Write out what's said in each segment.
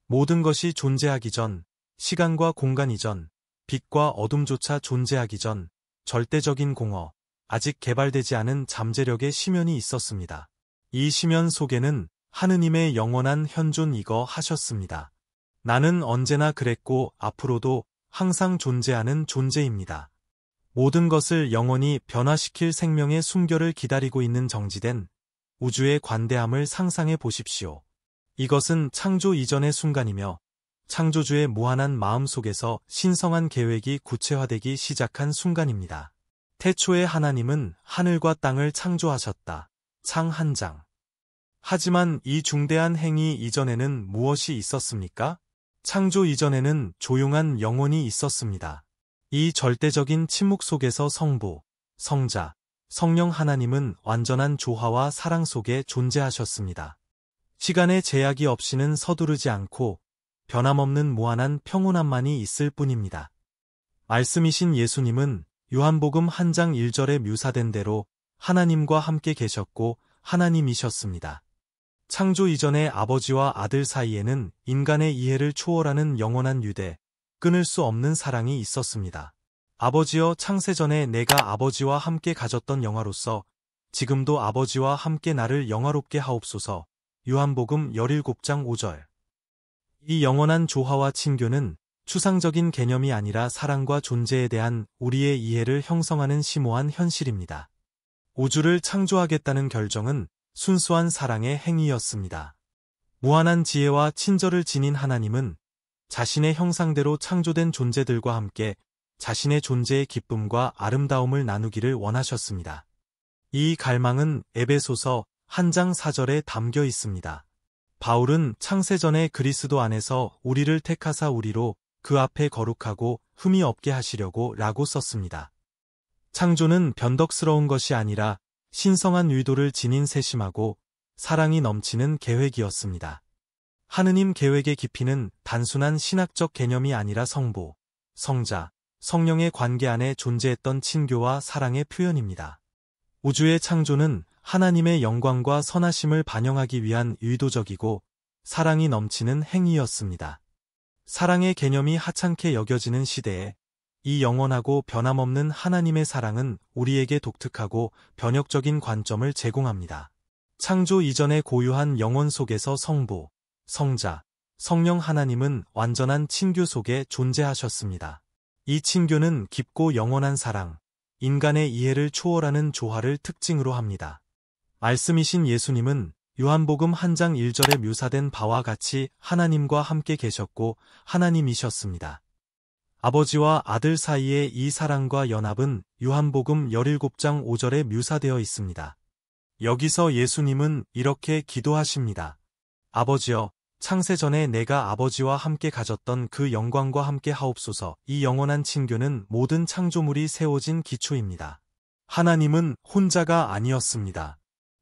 모든 것이 존재하기 전, 시간과 공간 이전, 빛과 어둠조차 존재하기 전, 절대적인 공허, 아직 개발되지 않은 잠재력의 심연이 있었습니다. 이 심연 속에는 하느님의 영원한 현존 이거 하셨습니다. 나는 언제나 그랬고 앞으로도 항상 존재하는 존재입니다. 모든 것을 영원히 변화시킬 생명의 순결을 기다리고 있는 정지된 우주의 관대함을 상상해 보십시오. 이것은 창조 이전의 순간이며 창조주의 무한한 마음 속에서 신성한 계획이 구체화되기 시작한 순간입니다. 태초에 하나님은 하늘과 땅을 창조하셨다. 창 한 장. 하지만 이 중대한 행위 이전에는 무엇이 있었습니까? 창조 이전에는 조용한 영혼이 있었습니다. 이 절대적인 침묵 속에서 성부, 성자, 성령 하나님은 완전한 조화와 사랑 속에 존재하셨습니다. 시간의 제약이 없이는 서두르지 않고 변함없는 무한한 평온함만이 있을 뿐입니다. 말씀이신 예수님은 요한복음 1장 1절에 묘사된 대로 하나님과 함께 계셨고 하나님이셨습니다. 창조 이전의 아버지와 아들 사이에는 인간의 이해를 초월하는 영원한 유대, 끊을 수 없는 사랑이 있었습니다. 아버지여, 창세전에 내가 아버지와 함께 가졌던 영화로서 지금도 아버지와 함께 나를 영화롭게 하옵소서. 요한복음 17장 5절. 이 영원한 조화와 친교는 추상적인 개념이 아니라 사랑과 존재에 대한 우리의 이해를 형성하는 심오한 현실입니다. 우주를 창조하겠다는 결정은 순수한 사랑의 행위였습니다. 무한한 지혜와 친절을 지닌 하나님은 자신의 형상대로 창조된 존재들과 함께 자신의 존재의 기쁨과 아름다움을 나누기를 원하셨습니다. 이 갈망은 에베소서 1장 4절에 담겨 있습니다. 바울은 창세전에 그리스도 안에서 우리를 택하사 우리로 그 앞에 거룩하고 흠이 없게 하시려고 라고 썼습니다. 창조는 변덕스러운 것이 아니라 신성한 의도를 지닌 세심하고 사랑이 넘치는 계획이었습니다. 하느님 계획의 깊이는 단순한 신학적 개념이 아니라 성부, 성자, 성령의 관계 안에 존재했던 친교와 사랑의 표현입니다. 우주의 창조는 하나님의 영광과 선하심을 반영하기 위한 의도적이고 사랑이 넘치는 행위였습니다. 사랑의 개념이 하찮게 여겨지는 시대에 이 영원하고 변함없는 하나님의 사랑은 우리에게 독특하고 변혁적인 관점을 제공합니다. 창조 이전의 고유한 영혼 속에서 성부, 성자, 성령 하나님은 완전한 친교 속에 존재하셨습니다. 이 친교는 깊고 영원한 사랑, 인간의 이해를 초월하는 조화를 특징으로 합니다. 말씀이신 예수님은 요한복음 1장 1절에 묘사된 바와 같이 하나님과 함께 계셨고 하나님이셨습니다. 아버지와 아들 사이의 이 사랑과 연합은 요한복음 17장 5절에 묘사되어 있습니다. 여기서 예수님은 이렇게 기도하십니다. 아버지여, 창세전에 내가 아버지와 함께 가졌던 그 영광과 함께 하옵소서. 이 영원한 친교는 모든 창조물이 세워진 기초입니다. 하나님은 혼자가 아니었습니다.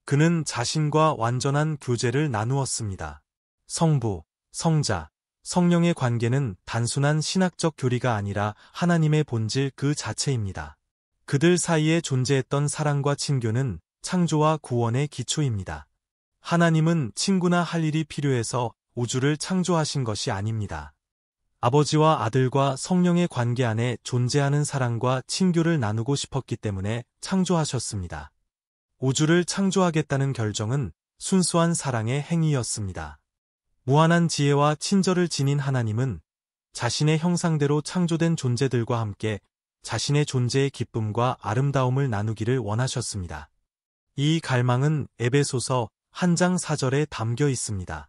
그는 자신과 완전한 교제를 나누었습니다. 성부, 성자, 성령의 관계는 단순한 신학적 교리가 아니라 하나님의 본질 그 자체입니다. 그들 사이에 존재했던 사랑과 친교는 창조와 구원의 기초입니다. 하나님은 친구나 할 일이 필요해서 우주를 창조하신 것이 아닙니다. 아버지와 아들과 성령의 관계 안에 존재하는 사랑과 친교를 나누고 싶었기 때문에 창조하셨습니다. 우주를 창조하겠다는 결정은 순수한 사랑의 행위였습니다. 무한한 지혜와 친절을 지닌 하나님은 자신의 형상대로 창조된 존재들과 함께 자신의 존재의 기쁨과 아름다움을 나누기를 원하셨습니다. 이 갈망은 에베소서 1장 4절에 담겨 있습니다.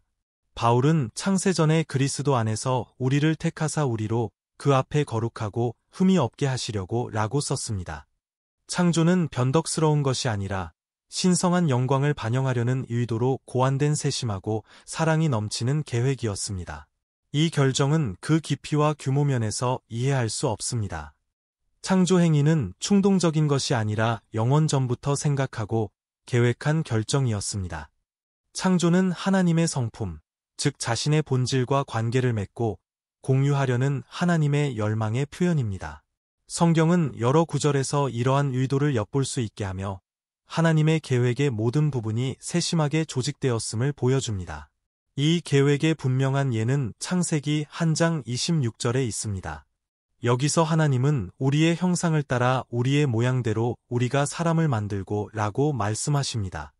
바울은 창세전에 그리스도 안에서 우리를 택하사 우리로 그 앞에 거룩하고 흠이 없게 하시려고 라고 썼습니다. 창조는 변덕스러운 것이 아니라 신성한 영광을 반영하려는 의도로 고안된 세심하고 사랑이 넘치는 계획이었습니다. 이 결정은 그 깊이와 규모 면에서 이해할 수 없습니다. 창조 행위는 충동적인 것이 아니라 영원 전부터 생각하고 계획한 결정이었습니다. 창조는 하나님의 성품, 즉 자신의 본질과 관계를 맺고 공유하려는 하나님의 열망의 표현입니다. 성경은 여러 구절에서 이러한 의도를 엿볼 수 있게 하며 하나님의 계획의 모든 부분이 세심하게 조직되었음을 보여줍니다. 이 계획의 분명한 예는 창세기 1장 26절에 있습니다. 여기서 하나님은 우리의 형상을 따라 우리의 모양대로 우리가 사람을 만들고 라고 말씀하십니다.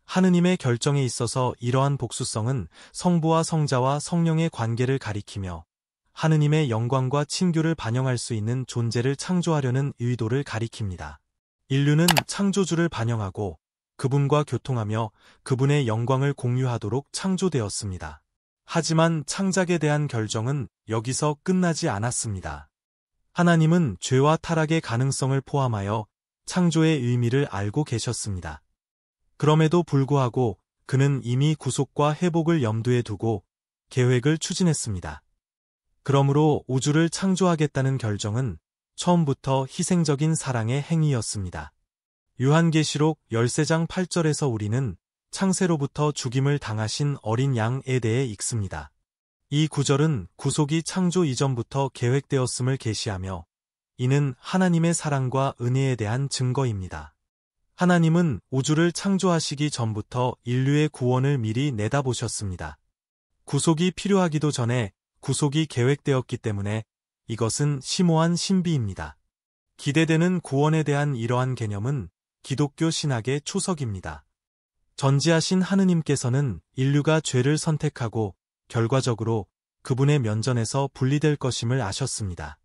하느님의 결정에 있어서 이러한 복수성은 성부와 성자와 성령의 관계를 가리키며 하느님의 영광과 친교를 반영할 수 있는 존재를 창조하려는 의도를 가리킵니다. 인류는 창조주를 반영하고 그분과 교통하며 그분의 영광을 공유하도록 창조되었습니다. 하지만 창작에 대한 결정은 여기서 끝나지 않았습니다. 하나님은 죄와 타락의 가능성을 포함하여 창조의 의미를 알고 계셨습니다. 그럼에도 불구하고 그는 이미 구속과 회복을 염두에 두고 계획을 추진했습니다. 그러므로 우주를 창조하겠다는 결정은 처음부터 희생적인 사랑의 행위였습니다. 요한계시록 13장 8절에서 우리는 창세로부터 죽임을 당하신 어린 양에 대해 읽습니다. 이 구절은 구속이 창조 이전부터 계획되었음을 계시하며 이는 하나님의 사랑과 은혜에 대한 증거입니다. 하나님은 우주를 창조하시기 전부터 인류의 구원을 미리 내다보셨습니다. 구속이 필요하기도 전에 구속이 계획되었기 때문에 이것은 심오한 신비입니다. 기대되는 구원에 대한 이러한 개념은 기독교 신학의 초석입니다. 전지하신 하느님께서는 인류가 죄를 선택하고 결과적으로 그분의 면전에서 분리될 것임을 아셨습니다.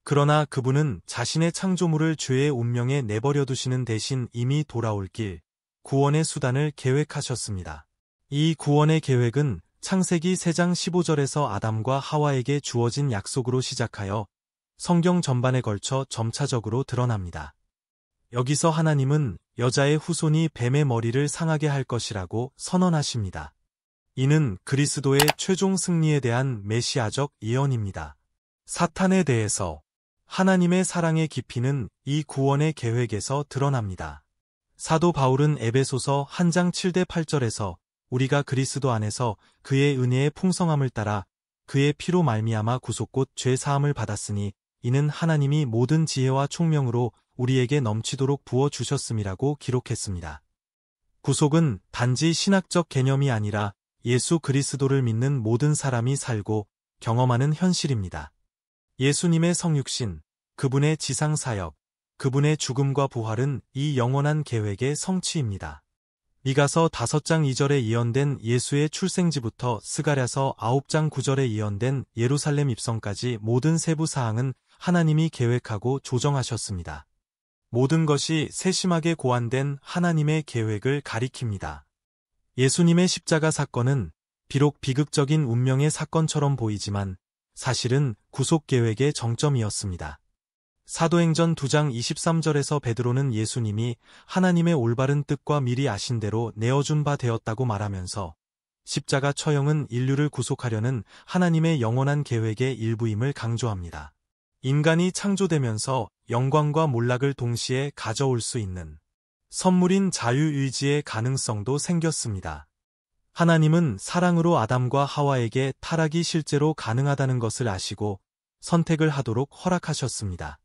그러나 그분은 자신의 창조물을 죄의 운명에 내버려 두시는 대신 이미 돌아올 길, 구원의 수단을 계획하셨습니다. 이 구원의 계획은 창세기 3장 15절에서 아담과 하와에게 주어진 약속으로 시작하여 성경 전반에 걸쳐 점차적으로 드러납니다. 여기서 하나님은 여자의 후손이 뱀의 머리를 상하게 할 것이라고 선언하십니다. 이는 그리스도의 최종 승리에 대한 메시아적 예언입니다. 사탄에 대해서 하나님의 사랑의 깊이는 이 구원의 계획에서 드러납니다. 사도 바울은 에베소서 1장 7대 8절에서 우리가 그리스도 안에서 그의 은혜의 풍성함을 따라 그의 피로 말미암아 구속 곧 죄 사함을 받았으니 이는 하나님이 모든 지혜와 총명으로 우리에게 넘치도록 부어 주셨음이라고 기록했습니다. 구속은 단지 신학적 개념이 아니라 예수 그리스도를 믿는 모든 사람이 살고 경험하는 현실입니다. 예수님의 성육신, 그분의 지상사역, 그분의 죽음과 부활은 이 영원한 계획의 성취입니다. 미가서 5장 2절에 예언된 예수의 출생지부터 스가랴서 9장 9절에 예언된 예루살렘 입성까지 모든 세부 사항은 하나님이 계획하고 조정하셨습니다. 모든 것이 세심하게 고안된 하나님의 계획을 가리킵니다. 예수님의 십자가 사건은 비록 비극적인 운명의 사건처럼 보이지만 사실은 구속 계획의 정점이었습니다. 사도행전 2장 23절에서 베드로는 예수님이 하나님의 올바른 뜻과 미리 아신 대로 내어준 바 되었다고 말하면서 십자가 처형은 인류를 구속하려는 하나님의 영원한 계획의 일부임을 강조합니다. 인간이 창조되면서 영광과 몰락을 동시에 가져올 수 있는 선물인 자유의지의 가능성도 생겼습니다. 하나님은 사랑으로 아담과 하와에게 타락이 실제로 가능하다는 것을 아시고 선택을 하도록 허락하셨습니다.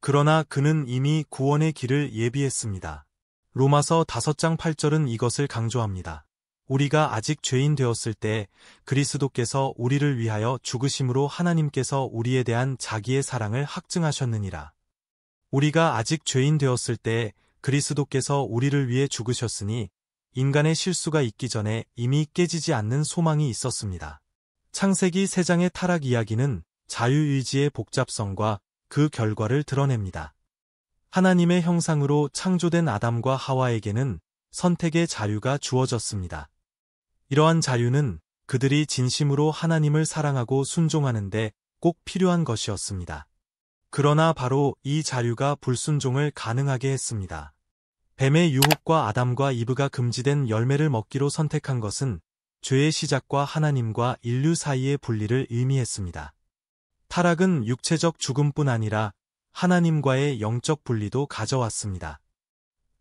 그러나 그는 이미 구원의 길을 예비했습니다. 로마서 5장 8절은 이것을 강조합니다. 우리가 아직 죄인 되었을 때 그리스도께서 우리를 위하여 죽으심으로 하나님께서 우리에 대한 자기의 사랑을 확증하셨느니라. 우리가 아직 죄인 되었을 때 그리스도께서 우리를 위해 죽으셨으니 인간의 실수가 있기 전에 이미 깨지지 않는 소망이 있었습니다. 창세기 3장의 타락 이야기는 자유의지의 복잡성과 그 결과를 드러냅니다. 하나님의 형상으로 창조된 아담과 하와에게는 선택의 자유가 주어졌습니다. 이러한 자유는 그들이 진심으로 하나님을 사랑하고 순종하는데 꼭 필요한 것이었습니다. 그러나 바로 이 자유가 불순종을 가능하게 했습니다. 뱀의 유혹과 아담과 이브가 금지된 열매를 먹기로 선택한 것은 죄의 시작과 하나님과 인류 사이의 분리를 의미했습니다. 타락은 육체적 죽음뿐 아니라 하나님과의 영적 분리도 가져왔습니다.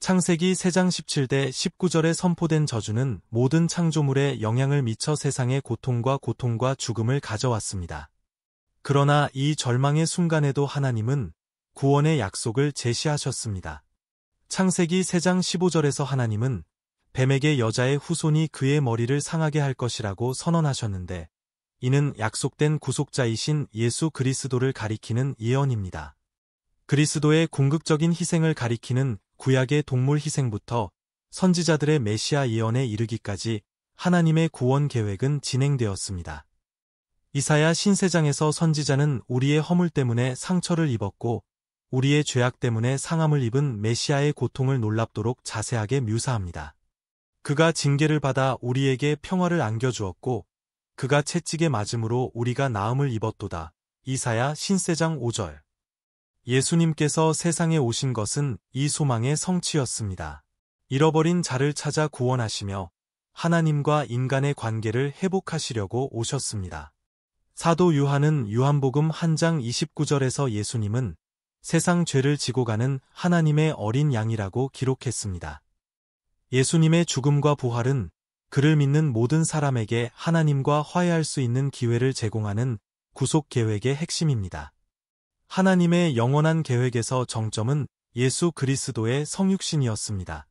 창세기 3장 17대 19절에 선포된 저주는 모든 창조물에 영향을 미쳐 세상의 고통과 죽음을 가져왔습니다. 그러나 이 절망의 순간에도 하나님은 구원의 약속을 제시하셨습니다. 창세기 3장 15절에서 하나님은 뱀에게 여자의 후손이 그의 머리를 상하게 할 것이라고 선언하셨는데, 이는 약속된 구속자이신 예수 그리스도를 가리키는 예언입니다. 그리스도의 궁극적인 희생을 가리키는 구약의 동물 희생부터 선지자들의 메시아 예언에 이르기까지 하나님의 구원 계획은 진행되었습니다. 이사야 신세장에서 선지자는 우리의 허물 때문에 상처를 입었고 우리의 죄악 때문에 상함을 입은 메시아의 고통을 놀랍도록 자세하게 묘사합니다. 그가 징계를 받아 우리에게 평화를 안겨주었고 그가 채찍에 맞음으로 우리가 나음을 입었도다. 이사야 신세장 5절. 예수님께서 세상에 오신 것은 이 소망의 성취였습니다. 잃어버린 자를 찾아 구원하시며 하나님과 인간의 관계를 회복하시려고 오셨습니다. 사도 요한은 요한복음 1장 29절에서 예수님은 세상 죄를 지고 가는 하나님의 어린 양이라고 기록했습니다. 예수님의 죽음과 부활은 그를 믿는 모든 사람에게 하나님과 화해할 수 있는 기회를 제공하는 구속 계획의 핵심입니다. 하나님의 영원한 계획에서 정점은 예수 그리스도의 성육신이었습니다.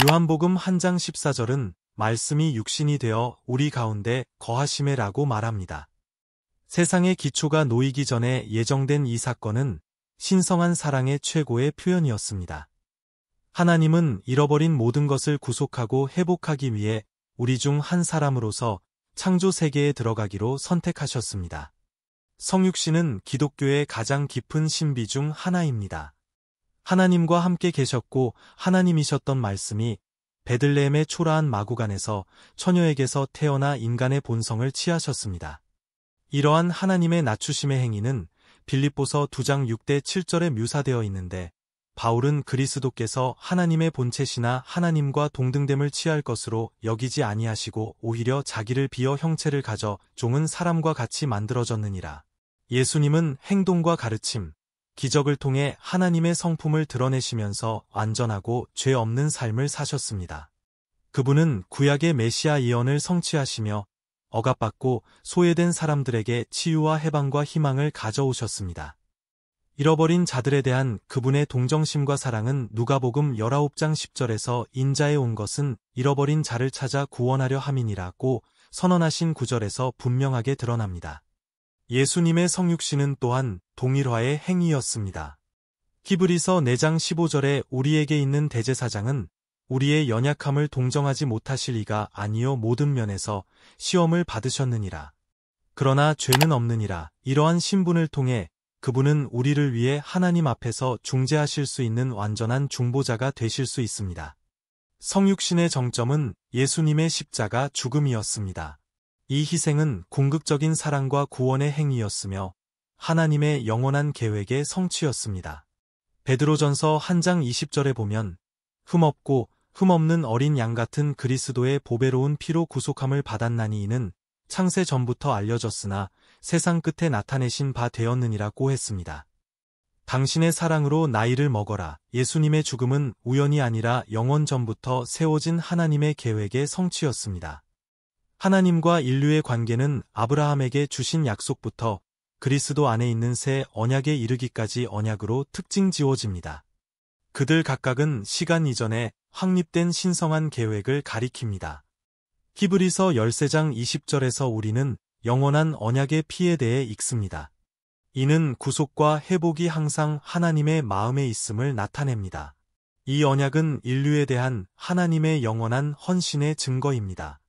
요한복음 1장 14절은 말씀이 육신이 되어 우리 가운데 거하시매라고 말합니다. 세상의 기초가 놓이기 전에 예정된 이 사건은 신성한 사랑의 최고의 표현이었습니다. 하나님은 잃어버린 모든 것을 구속하고 회복하기 위해 우리 중 한 사람으로서 창조 세계에 들어가기로 선택하셨습니다. 성육신은 기독교의 가장 깊은 신비 중 하나입니다. 하나님과 함께 계셨고 하나님이셨던 말씀이 베들레헴의 초라한 마구간에서 처녀에게서 태어나 인간의 본성을 취하셨습니다. 이러한 하나님의 낮추심의 행위는 빌립보서 2장 6대 7절에 묘사되어 있는데 바울은 그리스도께서 하나님의 본체시나 하나님과 동등됨을 취할 것으로 여기지 아니하시고 오히려 자기를 비어 형체를 가져 종은 사람과 같이 만들어졌느니라. 예수님은 행동과 가르침, 기적을 통해 하나님의 성품을 드러내시면서 완전하고 죄 없는 삶을 사셨습니다. 그분은 구약의 메시아 예언을 성취하시며 억압받고 소외된 사람들에게 치유와 해방과 희망을 가져오셨습니다. 잃어버린 자들에 대한 그분의 동정심과 사랑은 누가복음 19장 10절에서 인자에 온 것은 잃어버린 자를 찾아 구원하려 함이니라고 선언하신 구절에서 분명하게 드러납니다. 예수님의 성육신은 또한 동일화의 행위였습니다. 히브리서 4장 15절에 우리에게 있는 대제사장은 우리의 연약함을 동정하지 못하실 이가 아니요 모든 면에서 시험을 받으셨느니라. 그러나 죄는 없느니라. 이러한 신분을 통해 그분은 우리를 위해 하나님 앞에서 중재하실 수 있는 완전한 중보자가 되실 수 있습니다. 성육신의 정점은 예수님의 십자가 죽음이었습니다. 이 희생은 궁극적인 사랑과 구원의 행위였으며 하나님의 영원한 계획의 성취였습니다. 베드로전서 1장 20절에 보면 흠없고 흠없는 어린 양 같은 그리스도의 보배로운 피로 구속함을 받았나니 이는 창세 전부터 알려졌으나 세상 끝에 나타내신 바 되었느니라고 했습니다. 당신의 사랑으로 나이를 먹어라. 예수님의 죽음은 우연이 아니라 영원 전부터 세워진 하나님의 계획의 성취였습니다. 하나님과 인류의 관계는 아브라함에게 주신 약속부터 그리스도 안에 있는 새 언약에 이르기까지 언약으로 특징 지어집니다. 그들 각각은 시간 이전에 확립된 신성한 계획을 가리킵니다. 히브리서 13장 20절에서 우리는 영원한 언약의 피에 대해 읽습니다. 이는 구속과 회복이 항상 하나님의 마음에 있음을 나타냅니다. 이 언약은 인류에 대한 하나님의 영원한 헌신의 증거입니다.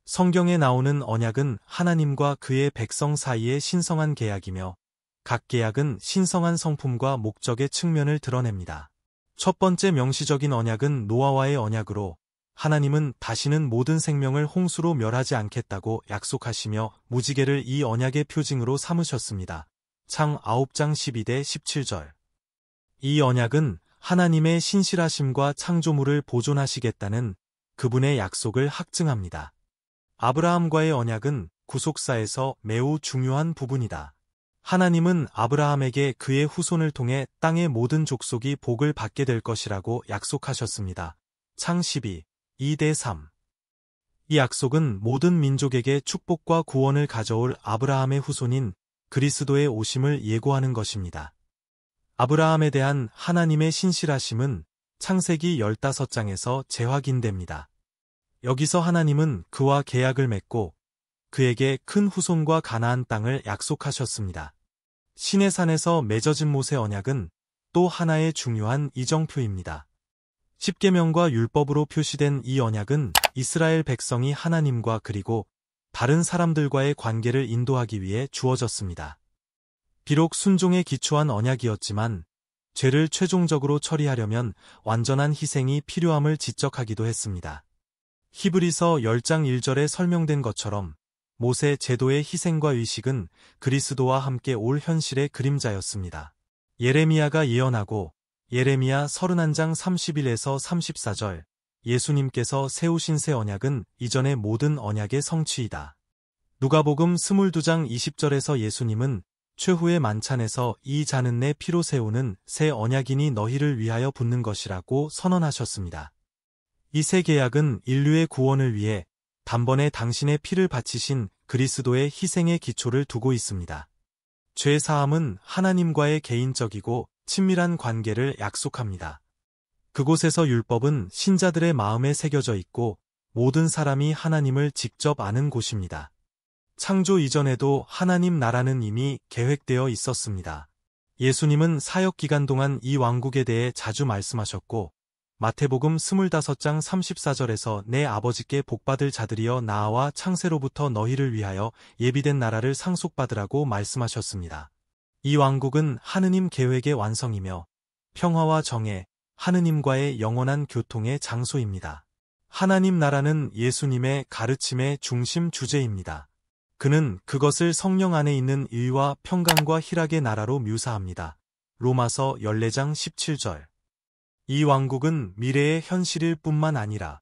성경에 나오는 언약은 하나님과 그의 백성 사이의 신성한 계약이며 각 계약은 신성한 성품과 목적의 측면을 드러냅니다. 첫 번째 명시적인 언약은 노아와의 언약으로 하나님은 다시는 모든 생명을 홍수로 멸하지 않겠다고 약속하시며 무지개를 이 언약의 표징으로 삼으셨습니다. 창 9장 12대 17절. 이 언약은 하나님의 신실하심과 창조물을 보존하시겠다는 그분의 약속을 확증합니다. 아브라함과의 언약은 구속사에서 매우 중요한 부분이다. 하나님은 아브라함에게 그의 후손을 통해 땅의 모든 족속이 복을 받게 될 것이라고 약속하셨습니다. 창 12, 2대 3. 이 약속은 모든 민족에게 축복과 구원을 가져올 아브라함의 후손인 그리스도의 오심을 예고하는 것입니다. 아브라함에 대한 하나님의 신실하심은 창세기 15장에서 재확인됩니다. 여기서 하나님은 그와 계약을 맺고 그에게 큰 후손과 가나안 땅을 약속하셨습니다. 시내산에서 맺어진 모세 언약은 또 하나의 중요한 이정표입니다. 십계명과 율법으로 표시된 이 언약은 이스라엘 백성이 하나님과 그리고 다른 사람들과의 관계를 인도하기 위해 주어졌습니다. 비록 순종에 기초한 언약이었지만 죄를 최종적으로 처리하려면 완전한 희생이 필요함을 지적하기도 했습니다. 히브리서 10장 1절에 설명된 것처럼 모세 제도의 희생과 의식은 그리스도와 함께 올 현실의 그림자였습니다. 예레미야가 예언하고 예레미야 31장 31에서 34절 예수님께서 세우신 새 언약은 이전의 모든 언약의 성취이다. 누가복음 22장 20절에서 예수님은 최후의 만찬에서 이 잔은 내 피로 세우는 새 언약이니 너희를 위하여 붓는 것이라고 선언하셨습니다. 이 새 계약은 인류의 구원을 위해 단번에 당신의 피를 바치신 그리스도의 희생의 기초를 두고 있습니다. 죄 사함은 하나님과의 개인적이고 친밀한 관계를 약속합니다. 그곳에서 율법은 신자들의 마음에 새겨져 있고 모든 사람이 하나님을 직접 아는 곳입니다. 창조 이전에도 하나님 나라는 이미 계획되어 있었습니다. 예수님은 사역 기간 동안 이 왕국에 대해 자주 말씀하셨고 마태복음 25장 34절에서 내 아버지께 복받을 자들이여 나와 창세로부터 너희를 위하여 예비된 나라를 상속받으라고 말씀하셨습니다. 이 왕국은 하느님 계획의 완성이며 평화와 정의, 하느님과의 영원한 교통의 장소입니다. 하나님 나라는 예수님의 가르침의 중심 주제입니다. 그는 그것을 성령 안에 있는 의와 평강과 희락의 나라로 묘사합니다. 로마서 14장 17절. 이 왕국은 미래의 현실일 뿐만 아니라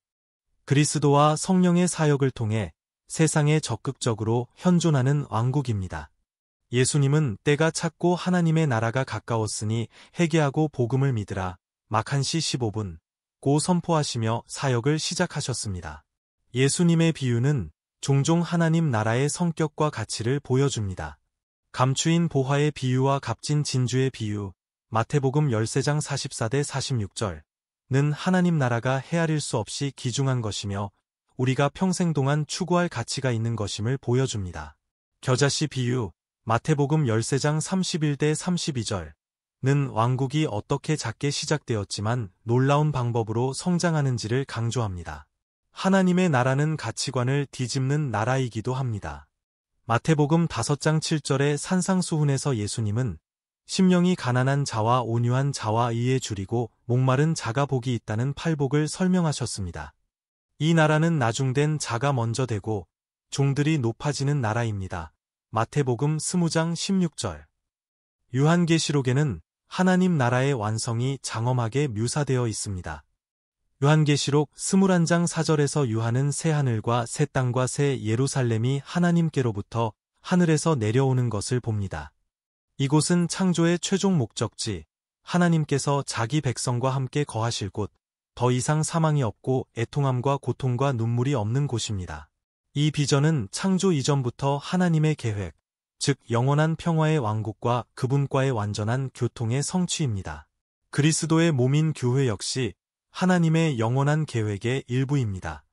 그리스도와 성령의 사역을 통해 세상에 적극적으로 현존하는 왕국입니다. 예수님은 때가 찼고 하나님의 나라가 가까웠으니 회개하고 복음을 믿으라. 막 1시 15분 고 선포하시며 사역을 시작하셨습니다. 예수님의 비유는 종종 하나님 나라의 성격과 가치를 보여줍니다. 감추인 보화의 비유와 값진 진주의 비유, 마태복음 13장 44대 46절는 하나님 나라가 헤아릴 수 없이 귀중한 것이며 우리가 평생 동안 추구할 가치가 있는 것임을 보여줍니다. 겨자씨 비유, 마태복음 13장 31대 32절는 왕국이 어떻게 작게 시작되었지만 놀라운 방법으로 성장하는지를 강조합니다. 하나님의 나라는 가치관을 뒤집는 나라이기도 합니다. 마태복음 5장 7절의 산상수훈에서 예수님은 심령이 가난한 자와 온유한 자와 의에 줄이고 목마른 자가 복이 있다는 팔복을 설명하셨습니다. 이 나라는 나중된 자가 먼저 되고 종들이 높아지는 나라입니다. 마태복음 20장 16절. 요한계시록에는 하나님 나라의 완성이 장엄하게 묘사되어 있습니다. 요한계시록 21장 4절에서 요한은 새 하늘과 새 땅과 새 예루살렘이 하나님께로부터 하늘에서 내려오는 것을 봅니다. 이곳은 창조의 최종 목적지, 하나님께서 자기 백성과 함께 거하실 곳, 더 이상 사망이 없고 애통함과 고통과 눈물이 없는 곳입니다. 이 비전은 창조 이전부터 하나님의 계획, 즉 영원한 평화의 왕국과 그분과의 완전한 교통의 성취입니다. 그리스도의 몸인 교회 역시 하나님의 영원한 계획의 일부입니다.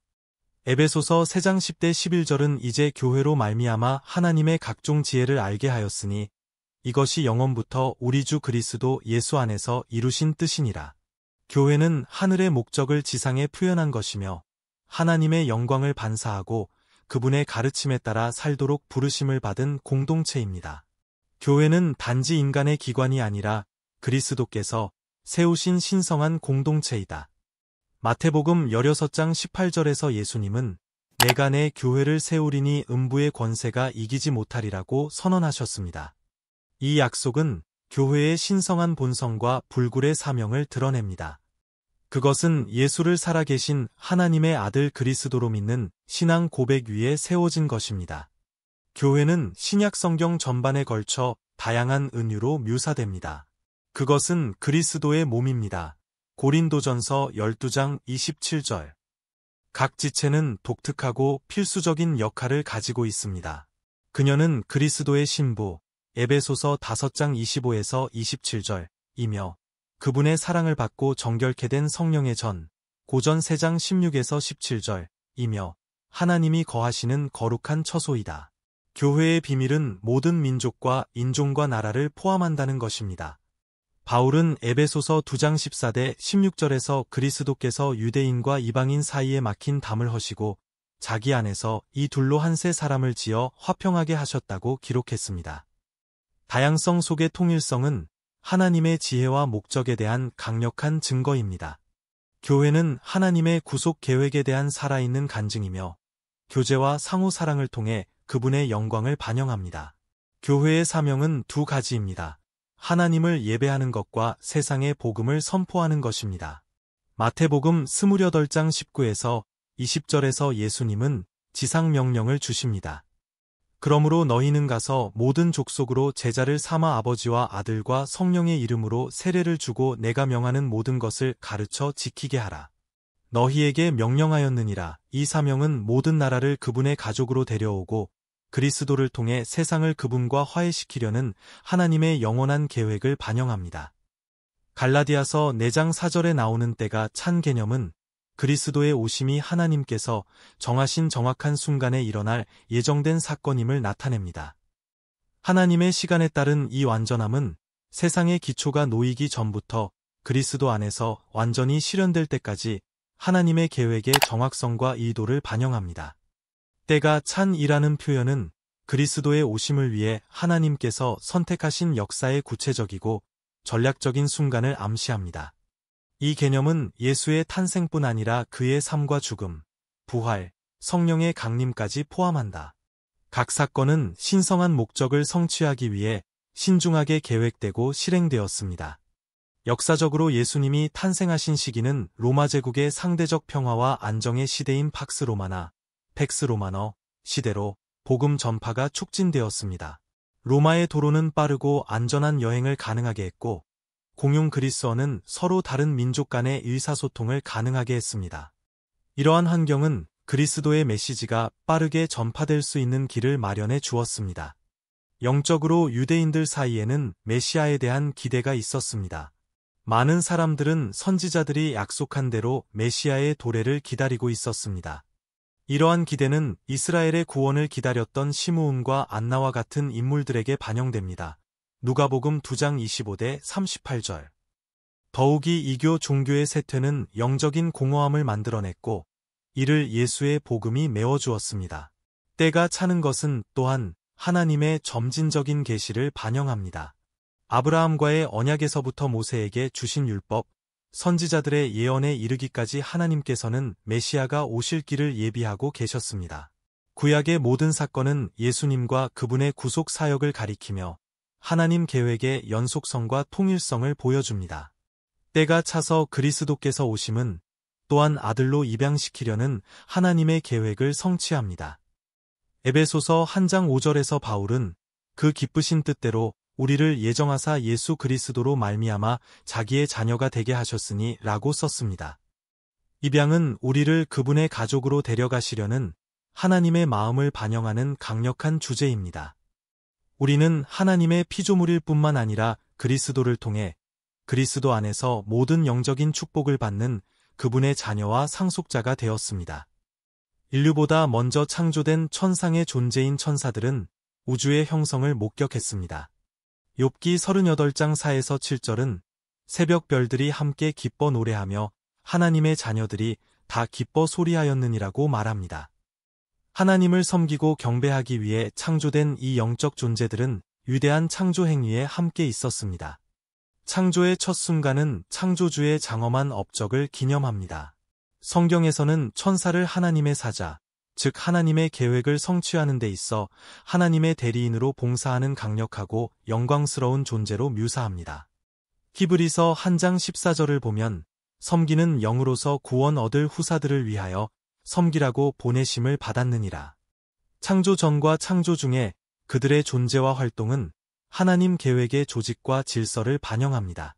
에베소서 3장 10대 11절은 이제 교회로 말미암아 하나님의 각종 지혜를 알게 하였으니 이것이 영원부터 우리 주 그리스도 예수 안에서 이루신 뜻이니라. 교회는 하늘의 목적을 지상에 표현한 것이며 하나님의 영광을 반사하고 그분의 가르침에 따라 살도록 부르심을 받은 공동체입니다. 교회는 단지 인간의 기관이 아니라 그리스도께서 세우신 신성한 공동체이다. 마태복음 16장 18절에서 예수님은 내가 내 교회를 세우리니 음부의 권세가 이기지 못하리라고 선언하셨습니다. 이 약속은 교회의 신성한 본성과 불굴의 사명을 드러냅니다. 그것은 예수를 살아계신 하나님의 아들 그리스도로 믿는 신앙 고백 위에 세워진 것입니다. 교회는 신약 성경 전반에 걸쳐 다양한 은유로 묘사됩니다. 그것은 그리스도의 몸입니다. 고린도전서 12장 27절. 각 지체는 독특하고 필수적인 역할을 가지고 있습니다. 그녀는 그리스도의 신부, 에베소서 5장 25에서 27절이며 그분의 사랑을 받고 정결케 된 성령의 전, 고전 3장 16에서 이며 하나님이 거하시는 거룩한 처소이다. 교회의 비밀은 모든 민족과 인종과 나라를 포함한다는 것입니다. 바울은 에베소서 2장 14대 16절에서 그리스도께서 유대인과 이방인 사이에 막힌 담을 허시고 자기 안에서 이 둘로 한세 사람을 지어 화평하게 하셨다고 기록했습니다. 다양성 속의 통일성은 하나님의 지혜와 목적에 대한 강력한 증거입니다. 교회는 하나님의 구속 계획에 대한 살아있는 간증이며 교제와 상호 사랑을 통해 그분의 영광을 반영합니다. 교회의 사명은 두 가지입니다. 하나님을 예배하는 것과 세상의 복음을 선포하는 것입니다. 마태복음 28장 19에서 20절에서 예수님은 지상명령을 주십니다. 그러므로 너희는 가서 모든 족속으로 제자를 삼아 아버지와 아들과 성령의 이름으로 세례를 주고 내가 명하는 모든 것을 가르쳐 지키게 하라. 너희에게 명령하였느니라. 이 사명은 모든 나라를 그분의 가족으로 데려오고 그리스도를 통해 세상을 그분과 화해시키려는 하나님의 영원한 계획을 반영합니다. 갈라디아서 4장 4절에 나오는 때가 찬 개념은 그리스도의 오심이 하나님께서 정하신 정확한 순간에 일어날 예정된 사건임을 나타냅니다. 하나님의 시간에 따른 이 완전함은 세상의 기초가 놓이기 전부터 그리스도 안에서 완전히 실현될 때까지 하나님의 계획의 정확성과 의도를 반영합니다. 때가 찬이라는 표현은 그리스도의 오심을 위해 하나님께서 선택하신 역사의 구체적이고 전략적인 순간을 암시합니다. 이 개념은 예수의 탄생뿐 아니라 그의 삶과 죽음, 부활, 성령의 강림까지 포함한다. 각 사건은 신성한 목적을 성취하기 위해 신중하게 계획되고 실행되었습니다. 역사적으로 예수님이 탄생하신 시기는 로마 제국의 상대적 평화와 안정의 시대인 팍스 로마나 펙스 로마너 시대로 복음 전파가 촉진되었습니다. 로마의 도로는 빠르고 안전한 여행을 가능하게 했고 공용 그리스어는 서로 다른 민족 간의 의사소통을 가능하게 했습니다. 이러한 환경은 그리스도의 메시지가 빠르게 전파될 수 있는 길을 마련해 주었습니다. 영적으로 유대인들 사이에는 메시아에 대한 기대가 있었습니다. 많은 사람들은 선지자들이 약속한 대로 메시아의 도래를 기다리고 있었습니다. 이러한 기대는 이스라엘의 구원을 기다렸던 시므온과 안나와 같은 인물들에게 반영됩니다. 누가복음 2장 25대 38절. 더욱이 이교 종교의 쇠퇴는 영적인 공허함을 만들어냈고 이를 예수의 복음이 메워주었습니다. 때가 차는 것은 또한 하나님의 점진적인 계시를 반영합니다. 아브라함과의 언약에서부터 모세에게 주신 율법, 선지자들의 예언에 이르기까지 하나님께서는 메시아가 오실 길을 예비하고 계셨습니다. 구약의 모든 사건은 예수님과 그분의 구속 사역을 가리키며 하나님 계획의 연속성과 통일성을 보여줍니다. 때가 차서 그리스도께서 오심은 또한 아들로 입양시키려는 하나님의 계획을 성취합니다. 에베소서 1장 5절에서 바울은 그 기쁘신 뜻대로 우리를 예정하사 예수 그리스도로 말미암아 자기의 자녀가 되게 하셨으니 라고 썼습니다. 입양은 우리를 그분의 가족으로 데려가시려는 하나님의 마음을 반영하는 강력한 주제입니다. 우리는 하나님의 피조물일 뿐만 아니라 그리스도를 통해 그리스도 안에서 모든 영적인 축복을 받는 그분의 자녀와 상속자가 되었습니다. 인류보다 먼저 창조된 천상의 존재인 천사들은 우주의 형성을 목격했습니다. 욥기 38장 4에서 7절은 새벽 별들이 함께 기뻐 노래하며 하나님의 자녀들이 다 기뻐 소리하였느니라고 말합니다. 하나님을 섬기고 경배하기 위해 창조된 이 영적 존재들은 위대한 창조 행위에 함께 있었습니다. 창조의 첫 순간은 창조주의 장엄한 업적을 기념합니다. 성경에서는 천사를 하나님의 사자, 즉 하나님의 계획을 성취하는 데 있어 하나님의 대리인으로 봉사하는 강력하고 영광스러운 존재로 묘사합니다. 히브리서 1장 14절을 보면 섬기는 영으로서 구원 얻을 후사들을 위하여 섬기라고 보내심을 받았느니라. 창조 전과 창조 중에 그들의 존재와 활동은 하나님 계획의 조직과 질서를 반영합니다.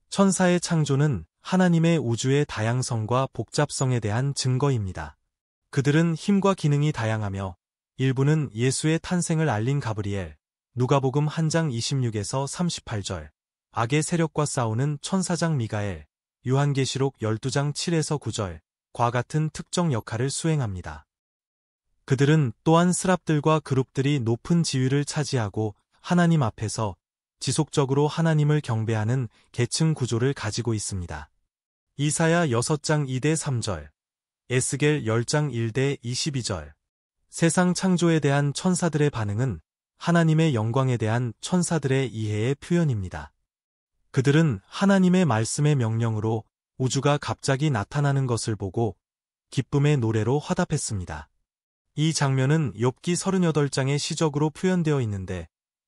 천사의 창조는 하나님의 우주의 다양성과 복잡성에 대한 증거입니다. 그들은 힘과 기능이 다양하며 일부는 예수의 탄생을 알린 가브리엘, 누가복음 1장 26에서 38절, 악의 세력과 싸우는 천사장 미가엘, 요한계시록 12장 7에서 9절, 과 같은 특정 역할을 수행합니다. 그들은 또한 스랍들과 그룹들이 높은 지위를 차지하고 하나님 앞에서 지속적으로 하나님을 경배하는 계층 구조를 가지고 있습니다. 이사야 6장 2대 3절, 에스겔 10장 1대 22절. 세상 창조에 대한 천사들의 반응은 하나님의 영광에 대한 천사들의 이해의 표현입니다. 그들은 하나님의 말씀의 명령으로 우주가 갑자기 나타나는 것을 보고 기쁨의 노래로 화답했습니다. 이 장면은 욥기 38장의 시적으로 표현되어 있는데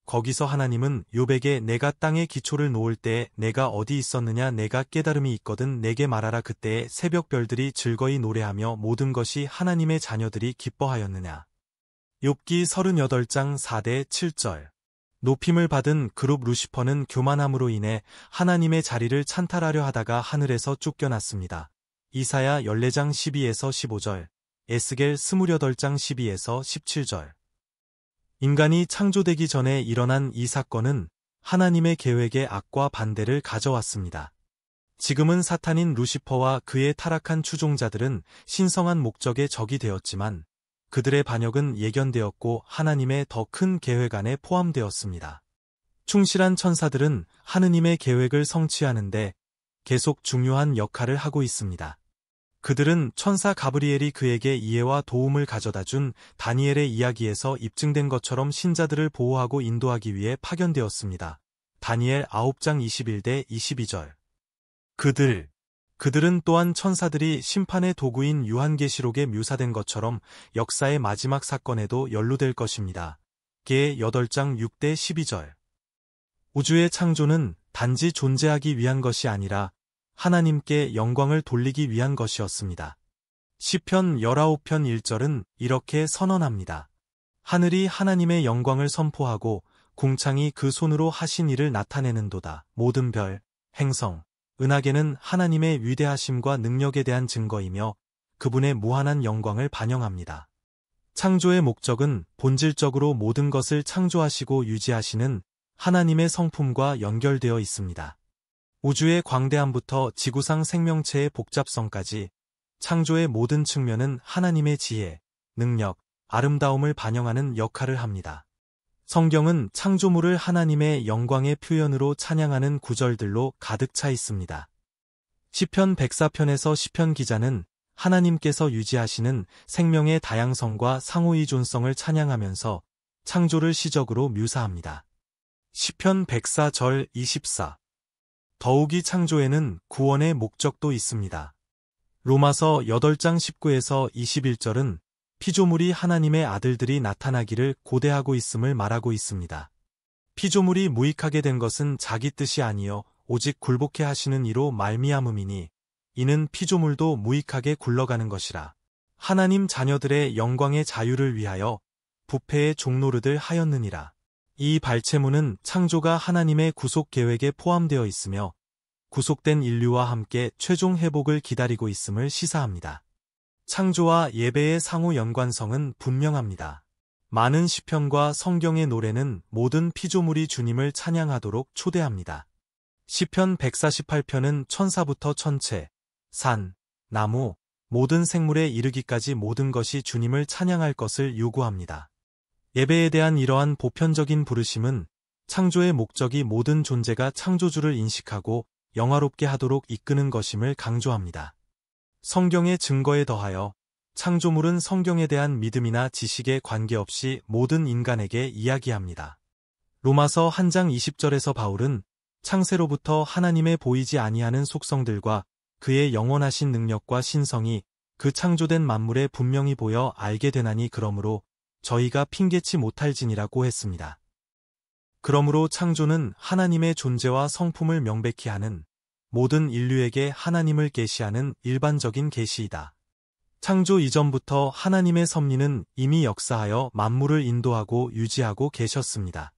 거기서 하나님은 욥에게 내가 땅에 기초를 놓을 때에 내가 어디 있었느냐 내가 깨달음이 있거든 내게 말하라 그때에 새벽별들이 즐거이 노래하며 모든 것이 하나님의 자녀들이 기뻐하였느냐. 욥기 38장 4대 7절. 높임을 받은 그룹 루시퍼는 교만함으로 인해 하나님의 자리를 찬탈하려 하다가 하늘에서 쫓겨났습니다. 이사야 14장 12에서 15절, 에스겔 28장 12에서 17절. 인간이 창조되기 전에 일어난 이 사건은 하나님의 계획의 악과 반대를 가져왔습니다. 지금은 사탄인 루시퍼와 그의 타락한 추종자들은 신성한 목적의 적이 되었지만 그들의 반역은 예견되었고 하나님의 더 큰 계획 안에 포함되었습니다. 충실한 천사들은 하느님의 계획을 성취하는데 계속 중요한 역할을 하고 있습니다. 그들은 천사 가브리엘이 그에게 이해와 도움을 가져다 준 다니엘의 이야기에서 입증된 것처럼 신자들을 보호하고 인도하기 위해 파견되었습니다. 다니엘 9장 21대 22절. 그들은 또한 천사들이 심판의 도구인 요한계시록에 묘사된 것처럼 역사의 마지막 사건에도 연루될 것입니다. 계 8장 6대 12절. 우주의 창조는 단지 존재하기 위한 것이 아니라 하나님께 영광을 돌리기 위한 것이었습니다. 시편 19편 1절은 이렇게 선언합니다. 하늘이 하나님의 영광을 선포하고 궁창이 그 손으로 하신 일을 나타내는도다. 모든 별, 행성, 은하계는 하나님의 위대하심과 능력에 대한 증거이며 그분의 무한한 영광을 반영합니다. 창조의 목적은 본질적으로 모든 것을 창조하시고 유지하시는 하나님의 성품과 연결되어 있습니다. 우주의 광대함부터 지구상 생명체의 복잡성까지 창조의 모든 측면은 하나님의 지혜, 능력, 아름다움을 반영하는 역할을 합니다. 성경은 창조물을 하나님의 영광의 표현으로 찬양하는 구절들로 가득 차 있습니다. 시편 104편에서 시편 기자는 하나님께서 유지하시는 생명의 다양성과 상호이존성을 찬양하면서 창조를 시적으로 묘사합니다. 시편 104절 24. 더욱이 창조에는 구원의 목적도 있습니다. 로마서 8장 19에서 21절은 피조물이 하나님의 아들들이 나타나기를 고대하고 있음을 말하고 있습니다. 피조물이 무익하게 된 것은 자기 뜻이 아니요 오직 굴복해 하시는 이로 말미암음이니 이는 피조물도 무익하게 굴러가는 것이라. 하나님 자녀들의 영광의 자유를 위하여 부패의 종노릇을 하였느니라. 이 발췌문은 창조가 하나님의 구속 계획에 포함되어 있으며 구속된 인류와 함께 최종 회복을 기다리고 있음을 시사합니다. 창조와 예배의 상호 연관성은 분명합니다. 많은 시편과 성경의 노래는 모든 피조물이 주님을 찬양하도록 초대합니다. 시편 148편은 천사부터 천체, 산, 나무, 모든 생물에 이르기까지 모든 것이 주님을 찬양할 것을 요구합니다. 예배에 대한 이러한 보편적인 부르심은 창조의 목적이 모든 존재가 창조주를 인식하고 영화롭게 하도록 이끄는 것임을 강조합니다. 성경의 증거에 더하여 창조물은 성경에 대한 믿음이나 지식에 관계없이 모든 인간에게 이야기합니다. 로마서 1장 20절에서 바울은 창세로부터 하나님의 보이지 아니하는 속성들과 그의 영원하신 능력과 신성이 그 창조된 만물에 분명히 보여 알게 되나니 그러므로 저희가 핑계치 못할지니라고 했습니다. 그러므로 창조는 하나님의 존재와 성품을 명백히 하는 모든 인류에게 하나님을 계시하는 일반적인 계시이다. 창조 이전부터 하나님의 섭리는 이미 역사하여 만물을 인도하고 유지하고 계셨습니다.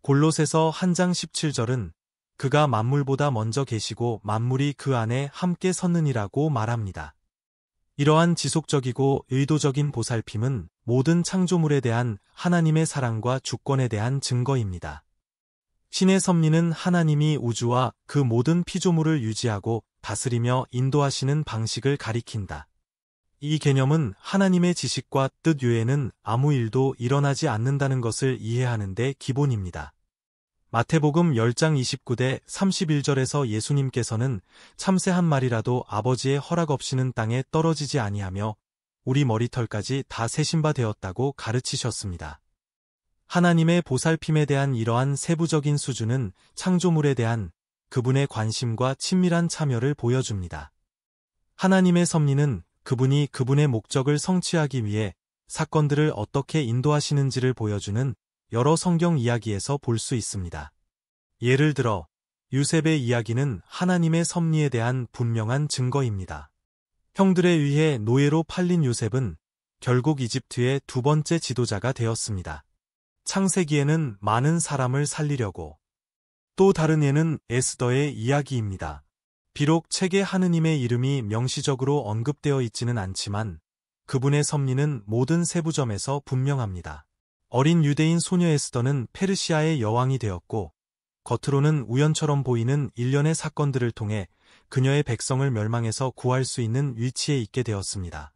골로새서 1장 17절은 그가 만물보다 먼저 계시고 만물이 그 안에 함께 섰느니라고 말합니다. 이러한 지속적이고 의도적인 보살핌은 모든 창조물에 대한 하나님의 사랑과 주권에 대한 증거입니다. 신의 섭리는 하나님이 우주와 그 모든 피조물을 유지하고 다스리며 인도하시는 방식을 가리킨다. 이 개념은 하나님의 지식과 뜻 외에는 아무 일도 일어나지 않는다는 것을 이해하는 데 기본입니다. 마태복음 10장 29대 31절에서 예수님께서는 참새 한 마리라도 아버지의 허락 없이는 땅에 떨어지지 아니하며 우리 머리털까지 다 세신 바 되었다고 가르치셨습니다. 하나님의 보살핌에 대한 이러한 세부적인 수준은 창조물에 대한 그분의 관심과 친밀한 참여를 보여줍니다. 하나님의 섭리는 그분이 그분의 목적을 성취하기 위해 사건들을 어떻게 인도하시는지를 보여주는 여러 성경 이야기에서 볼 수 있습니다. 예를 들어 요셉의 이야기는 하나님의 섭리에 대한 분명한 증거입니다. 형들에 의해 노예로 팔린 요셉은 결국 이집트의 두 번째 지도자가 되었습니다. 창세기에는 많은 사람을 살리려고. 또 다른 예는 에스더의 이야기입니다. 비록 책에 하느님의 이름이 명시적으로 언급되어 있지는 않지만 그분의 섭리는 모든 세부점에서 분명합니다. 어린 유대인 소녀 에스더는 페르시아의 여왕이 되었고 겉으로는 우연처럼 보이는 일련의 사건들을 통해 그녀의 백성을 멸망해서 구할 수 있는 위치에 있게 되었습니다.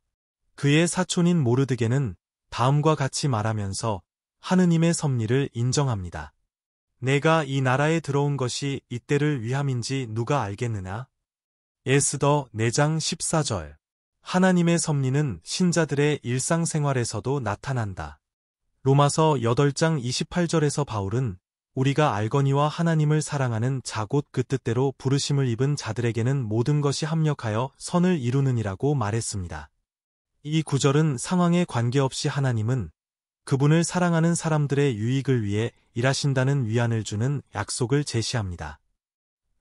그의 사촌인 모르드게는 다음과 같이 말하면서 하느님의 섭리를 인정합니다. 내가 이 나라에 들어온 것이 이때를 위함인지 누가 알겠느냐? 에스더 4장 14절. 하나님의 섭리는 신자들의 일상생활에서도 나타난다. 로마서 8장 28절에서 바울은 우리가 알거니와 하나님을 사랑하는 자 곧 그 뜻대로 부르심을 입은 자들에게는 모든 것이 합력하여 선을 이루느니라고 말했습니다. 이 구절은 상황에 관계없이 하나님은 그분을 사랑하는 사람들의 유익을 위해 일하신다는 위안을 주는 약속을 제시합니다.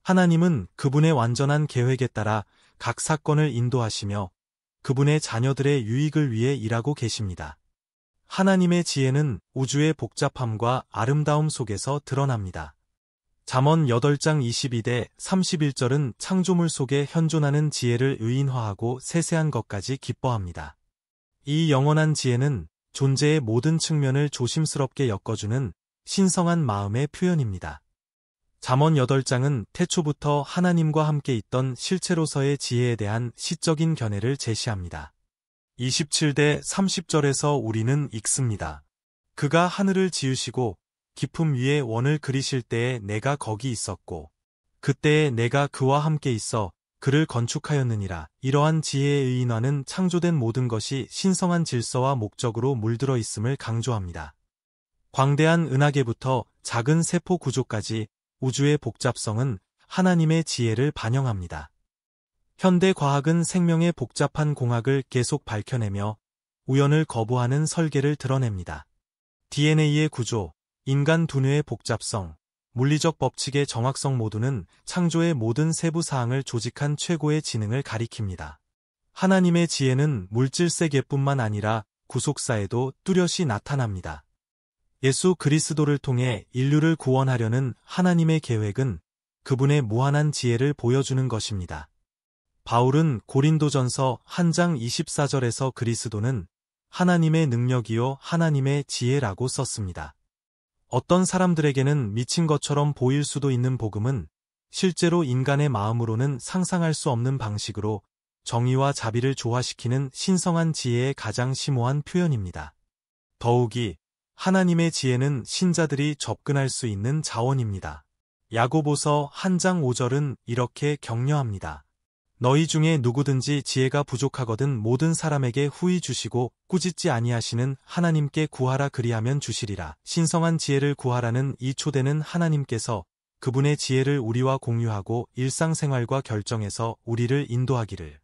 하나님은 그분의 완전한 계획에 따라 각 사건을 인도하시며 그분의 자녀들의 유익을 위해 일하고 계십니다. 하나님의 지혜는 우주의 복잡함과 아름다움 속에서 드러납니다. 잠언 8장 22대 31절은 창조물 속에 현존하는 지혜를 의인화하고 세세한 것까지 기뻐합니다. 이 영원한 지혜는 존재의 모든 측면을 조심스럽게 엮어주는 신성한 마음의 표현입니다. 잠언 8장은 태초부터 하나님과 함께 있던 실체로서의 지혜에 대한 시적인 견해를 제시합니다. 27대 30절에서 우리는 읽습니다. 그가 하늘을 지으시고 깊음 위에 원을 그리실 때에 내가 거기 있었고 그때에 내가 그와 함께 있어 그를 건축하였느니라. 이러한 지혜의 의인화는 창조된 모든 것이 신성한 질서와 목적으로 물들어 있음을 강조합니다. 광대한 은하계부터 작은 세포 구조까지 우주의 복잡성은 하나님의 지혜를 반영합니다. 현대 과학은 생명의 복잡한 공학을 계속 밝혀내며 우연을 거부하는 설계를 드러냅니다. DNA의 구조, 인간 두뇌의 복잡성, 물리적 법칙의 정확성 모두는 창조의 모든 세부 사항을 조직한 최고의 지능을 가리킵니다. 하나님의 지혜는 물질 세계뿐만 아니라 구속사에도 뚜렷이 나타납니다. 예수 그리스도를 통해 인류를 구원하려는 하나님의 계획은 그분의 무한한 지혜를 보여주는 것입니다. 바울은 고린도전서 1장 24절에서 그리스도는 하나님의 능력이요 하나님의 지혜라고 썼습니다. 어떤 사람들에게는 미친 것처럼 보일 수도 있는 복음은 실제로 인간의 마음으로는 상상할 수 없는 방식으로 정의와 자비를 조화시키는 신성한 지혜의 가장 심오한 표현입니다. 더욱이 하나님의 지혜는 신자들이 접근할 수 있는 자원입니다. 야고보서 1장 5절은 이렇게 격려합니다. 너희 중에 누구든지 지혜가 부족하거든 모든 사람에게 후히 주시고 꾸짖지 아니하시는 하나님께 구하라 그리하면 주시리라. 신성한 지혜를 구하라는 이 초대는 하나님께서 그분의 지혜를 우리와 공유하고 일상생활과 결정에서 우리를 인도하기를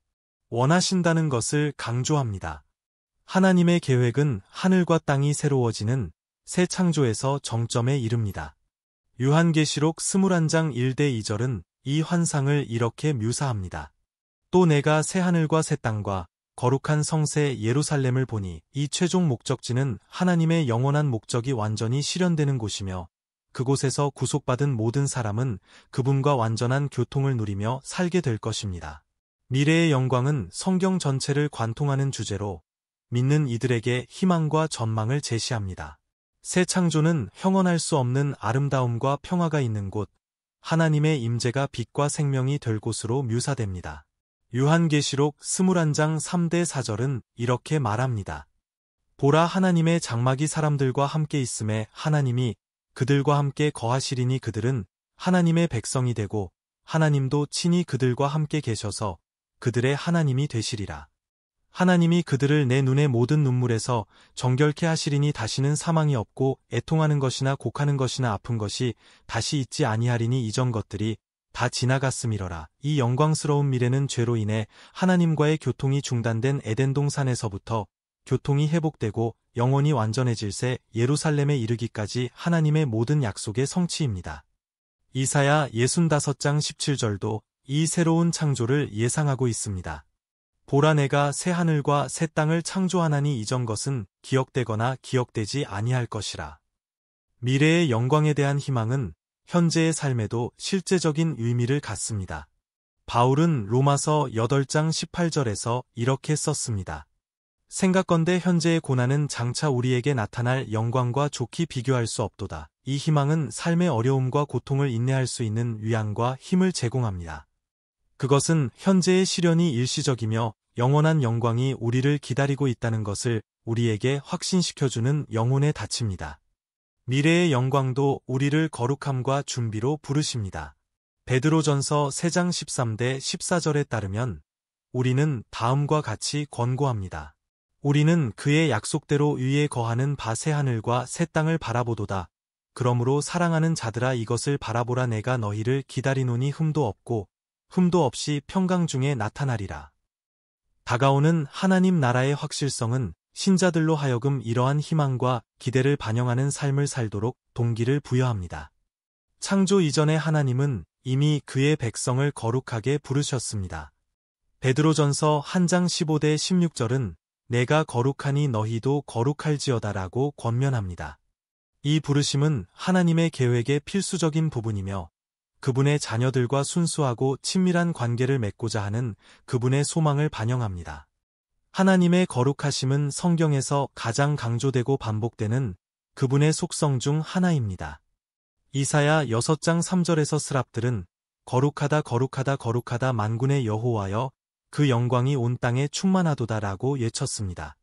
원하신다는 것을 강조합니다. 하나님의 계획은 하늘과 땅이 새로워지는 새 창조에서 정점에 이릅니다. 요한계시록 21장 1대 2절은 이 환상을 이렇게 묘사합니다. 또 내가 새 하늘과 새 땅과 거룩한 성새 예루살렘을 보니 이 최종 목적지는 하나님의 영원한 목적이 완전히 실현되는 곳이며 그곳에서 구속받은 모든 사람은 그분과 완전한 교통을 누리며 살게 될 것입니다. 미래의 영광은 성경 전체를 관통하는 주제로 믿는 이들에게 희망과 전망을 제시합니다. 새 창조는 형언할 수 없는 아름다움과 평화가 있는 곳, 하나님의 임재가 빛과 생명이 될 곳으로 묘사됩니다. 요한계시록 21장 3대 4절은 이렇게 말합니다. 보라 하나님의 장막이 사람들과 함께 있음에 하나님이 그들과 함께 거하시리니 그들은 하나님의 백성이 되고 하나님도 친히 그들과 함께 계셔서 그들의 하나님이 되시리라. 하나님이 그들을 내 눈의 모든 눈물에서 정결케 하시리니 다시는 사망이 없고 애통하는 것이나 곡하는 것이나 아픈 것이 다시 있지 아니하리니 이전 것들이 다 지나갔음이러라. 이 영광스러운 미래는 죄로 인해 하나님과의 교통이 중단된 에덴 동산에서부터 교통이 회복되고 영원히 완전해질새 예루살렘에 이르기까지 하나님의 모든 약속의 성취입니다. 이사야 65장 17절도 이 새로운 창조를 예상하고 있습니다. 보라 내가 새 하늘과 새 땅을 창조하나니 이전 것은 기억되거나 기억되지 아니할 것이라. 미래의 영광에 대한 희망은 현재의 삶에도 실제적인 의미를 갖습니다. 바울은 로마서 8장 18절에서 이렇게 썼습니다. 생각건대 현재의 고난은 장차 우리에게 나타날 영광과 좋게 비교할 수 없도다. 이 희망은 삶의 어려움과 고통을 인내할 수 있는 위안과 힘을 제공합니다. 그것은 현재의 시련이 일시적이며 영원한 영광이 우리를 기다리고 있다는 것을 우리에게 확신시켜주는 영혼의 닻입니다. 미래의 영광도 우리를 거룩함과 준비로 부르십니다. 베드로전서 3장 13대 14절에 따르면 우리는 다음과 같이 권고합니다. 우리는 그의 약속대로 위에 거하는 바 새 하늘과 새 땅을 바라보도다. 그러므로 사랑하는 자들아 이것을 바라보라. 내가 너희를 기다리노니 흠도 없고 흠도 없이 평강 중에 나타나리라. 다가오는 하나님 나라의 확실성은 신자들로 하여금 이러한 희망과 기대를 반영하는 삶을 살도록 동기를 부여합니다. 창조 이전의 하나님은 이미 그의 백성을 거룩하게 부르셨습니다. 베드로전서 1장 15대 16절은 내가 거룩하니 너희도 거룩할지어다라고 권면합니다. 이 부르심은 하나님의 계획의 필수적인 부분이며 그분의 자녀들과 순수하고 친밀한 관계를 맺고자 하는 그분의 소망을 반영합니다. 하나님의 거룩하심은 성경에서 가장 강조되고 반복되는 그분의 속성 중 하나입니다. 이사야 6장 3절에서 스랍들은 거룩하다 거룩하다 거룩하다 만군의 여호와여 그 영광이 온 땅에 충만하도다라고 외쳤습니다.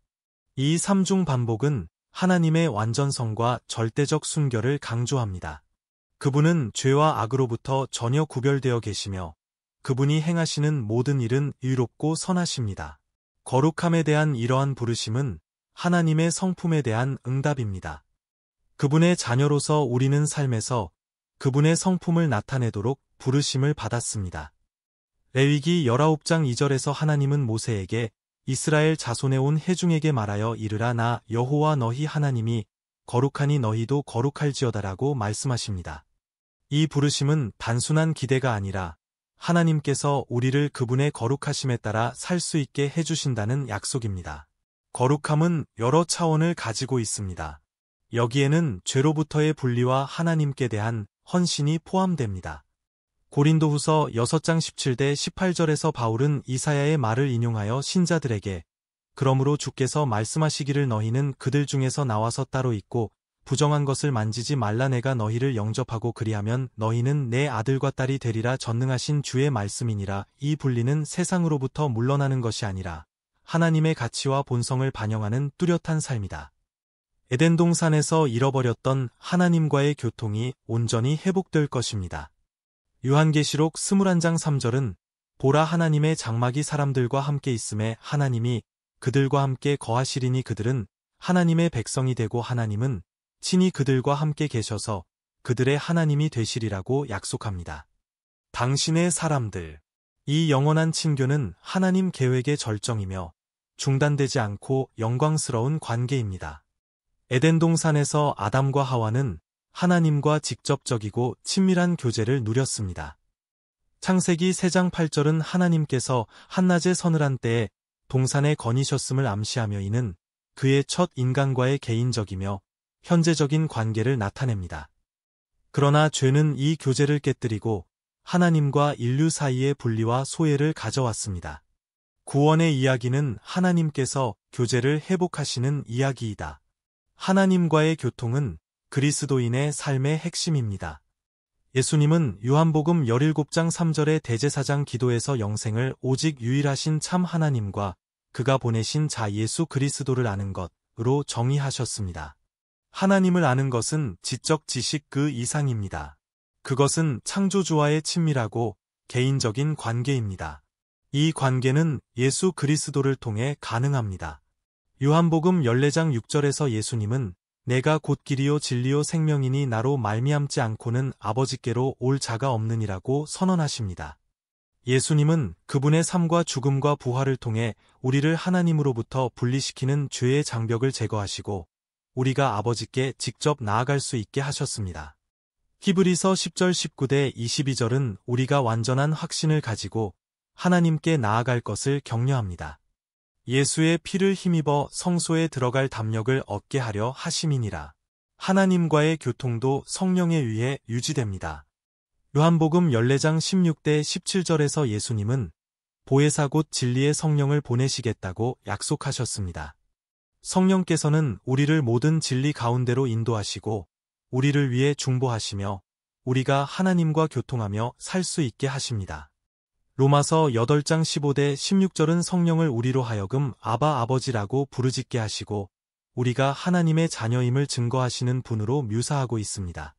이 3중 반복은 하나님의 완전성과 절대적 순결을 강조합니다. 그분은 죄와 악으로부터 전혀 구별되어 계시며 그분이 행하시는 모든 일은 의롭고 선하십니다. 거룩함에 대한 이러한 부르심은 하나님의 성품에 대한 응답입니다. 그분의 자녀로서 우리는 삶에서 그분의 성품을 나타내도록 부르심을 받았습니다. 레위기 19장 2절에서 하나님은 모세에게 이스라엘 자손에 온 회중에게 말하여 이르라 나 여호와 너희 하나님이 거룩하니 너희도 거룩할지어다라고 말씀하십니다. 이 부르심은 단순한 기대가 아니라 하나님께서 우리를 그분의 거룩하심에 따라 살 수 있게 해주신다는 약속입니다. 거룩함은 여러 차원을 가지고 있습니다. 여기에는 죄로부터의 분리와 하나님께 대한 헌신이 포함됩니다. 고린도후서 6장 17대 18절에서 바울은 이사야의 말을 인용하여 신자들에게 그러므로 주께서 말씀하시기를 너희는 그들 중에서 나와서 따로 있고 부정한 것을 만지지 말라 내가 너희를 영접하고 그리하면 너희는 내 아들과 딸이 되리라 전능하신 주의 말씀이니라. 이 분리는 세상으로부터 물러나는 것이 아니라 하나님의 가치와 본성을 반영하는 뚜렷한 삶이다. 에덴 동산에서 잃어버렸던 하나님과의 교통이 온전히 회복될 것입니다. 요한계시록 21장 3절은 보라 하나님의 장막이 사람들과 함께 있음에 하나님이 그들과 함께 거하시리니 그들은 하나님의 백성이 되고 하나님은 친히 그들과 함께 계셔서 그들의 하나님이 되시리라고 약속합니다. 당신의 사람들. 이 영원한 친교는 하나님 계획의 절정이며 중단되지 않고 영광스러운 관계입니다. 에덴 동산에서 아담과 하와는 하나님과 직접적이고 친밀한 교제를 누렸습니다. 창세기 3장 8절은 하나님께서 한낮의 서늘한 때에 동산에 거니셨음을 암시하며 이는 그의 첫 인간과의 개인적이며 현재적인 관계를 나타냅니다. 그러나 죄는 이 교제를 깨뜨리고 하나님과 인류 사이의 분리와 소외를 가져왔습니다. 구원의 이야기는 하나님께서 교제를 회복하시는 이야기이다. 하나님과의 교통은 그리스도인의 삶의 핵심입니다. 예수님은 요한복음 17장 3절의 대제사장 기도에서 영생을 오직 유일하신 참 하나님과 그가 보내신 자 예수 그리스도를 아는 것으로 정의하셨습니다. 하나님을 아는 것은 지적 지식 그 이상입니다. 그것은 창조주와의 친밀하고 개인적인 관계입니다. 이 관계는 예수 그리스도를 통해 가능합니다. 요한복음 14장 6절에서 예수님은 내가 곧 길이요 진리요 생명이니 나로 말미암지 않고는 아버지께로 올 자가 없느니라고 선언하십니다. 예수님은 그분의 삶과 죽음과 부활을 통해 우리를 하나님으로부터 분리시키는 죄의 장벽을 제거하시고 우리가 아버지께 직접 나아갈 수 있게 하셨습니다. 히브리서 10절 19대 22절은 우리가 완전한 확신을 가지고 하나님께 나아갈 것을 격려합니다. 예수의 피를 힘입어 성소에 들어갈 담력을 얻게 하려 하심이니라. 하나님과의 교통도 성령에 의해 유지됩니다. 요한복음 14장 16대 17절에서 예수님은 보혜사 곧 진리의 성령을 보내시겠다고 약속하셨습니다. 성령께서는 우리를 모든 진리 가운데로 인도하시고 우리를 위해 중보하시며 우리가 하나님과 교통하며 살 수 있게 하십니다. 로마서 8장 15대 16절은 성령을 우리로 하여금 아바 아버지라고 부르짖게 하시고 우리가 하나님의 자녀임을 증거하시는 분으로 묘사하고 있습니다.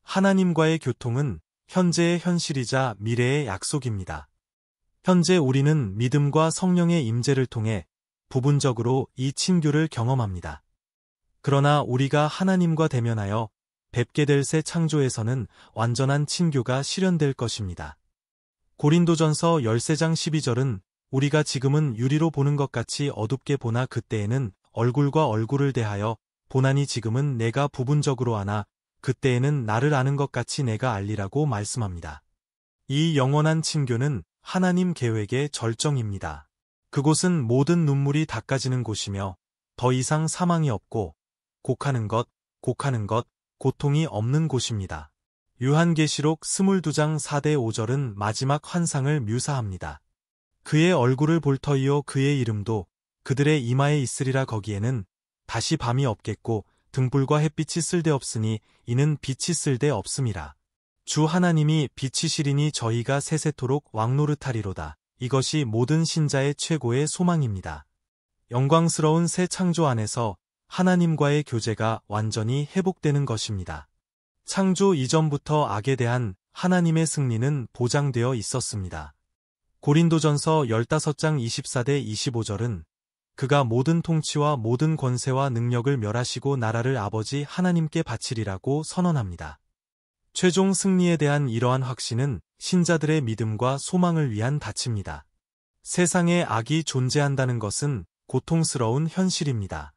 하나님과의 교통은 현재의 현실이자 미래의 약속입니다. 현재 우리는 믿음과 성령의 임재를 통해 부분적으로 이 친교를 경험합니다. 그러나 우리가 하나님과 대면하여 뵙게 될 새 창조에서는 완전한 친교가 실현될 것입니다. 고린도전서 13장 12절은 우리가 지금은 유리로 보는 것 같이 어둡게 보나 그때에는 얼굴과 얼굴을 대하여 보나니 지금은 내가 부분적으로 아나 그때에는 나를 아는 것 같이 내가 알리라고 말씀합니다. 이 영원한 친교는 하나님 계획의 절정입니다. 그곳은 모든 눈물이 닦아지는 곳이며 더 이상 사망이 없고 곡하는 것, 고통이 없는 곳입니다. 요한계시록 22장 4대 5절은 마지막 환상을 묘사합니다. 그의 얼굴을 볼 터이요 그의 이름도 그들의 이마에 있으리라. 거기에는 다시 밤이 없겠고 등불과 햇빛이 쓸데없으니 이는 빛이 쓸데없음이라. 주 하나님이 빛이시리니 저희가 세세토록 왕노릇하리로다. 이것이 모든 신자의 최고의 소망입니다. 영광스러운 새 창조 안에서 하나님과의 교제가 완전히 회복되는 것입니다. 창조 이전부터 악에 대한 하나님의 승리는 보장되어 있었습니다. 고린도전서 15장 24대 25절은 그가 모든 통치와 모든 권세와 능력을 멸하시고 나라를 아버지 하나님께 바치리라고 선언합니다. 최종 승리에 대한 이러한 확신은 신자들의 믿음과 소망을 위한 닻입니다. 세상에 악이 존재한다는 것은 고통스러운 현실입니다.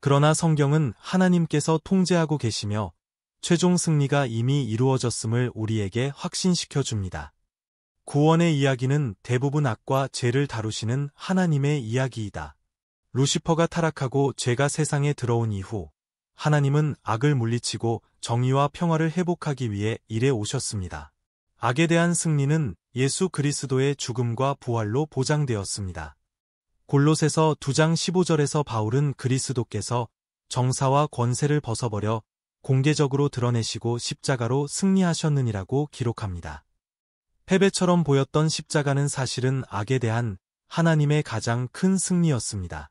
그러나 성경은 하나님께서 통제하고 계시며 최종 승리가 이미 이루어졌음을 우리에게 확신시켜 줍니다. 구원의 이야기는 대부분 악과 죄를 다루시는 하나님의 이야기이다. 루시퍼가 타락하고 죄가 세상에 들어온 이후 하나님은 악을 물리치고 정의와 평화를 회복하기 위해 일해 오셨습니다. 악에 대한 승리는 예수 그리스도의 죽음과 부활로 보장되었습니다. 골로새서 2장 15절에서 바울은 그리스도께서 정사와 권세를 벗어버려 공개적으로 드러내시고 십자가로 승리하셨느니라고 기록합니다. 패배처럼 보였던 십자가는 사실은 악에 대한 하나님의 가장 큰 승리였습니다.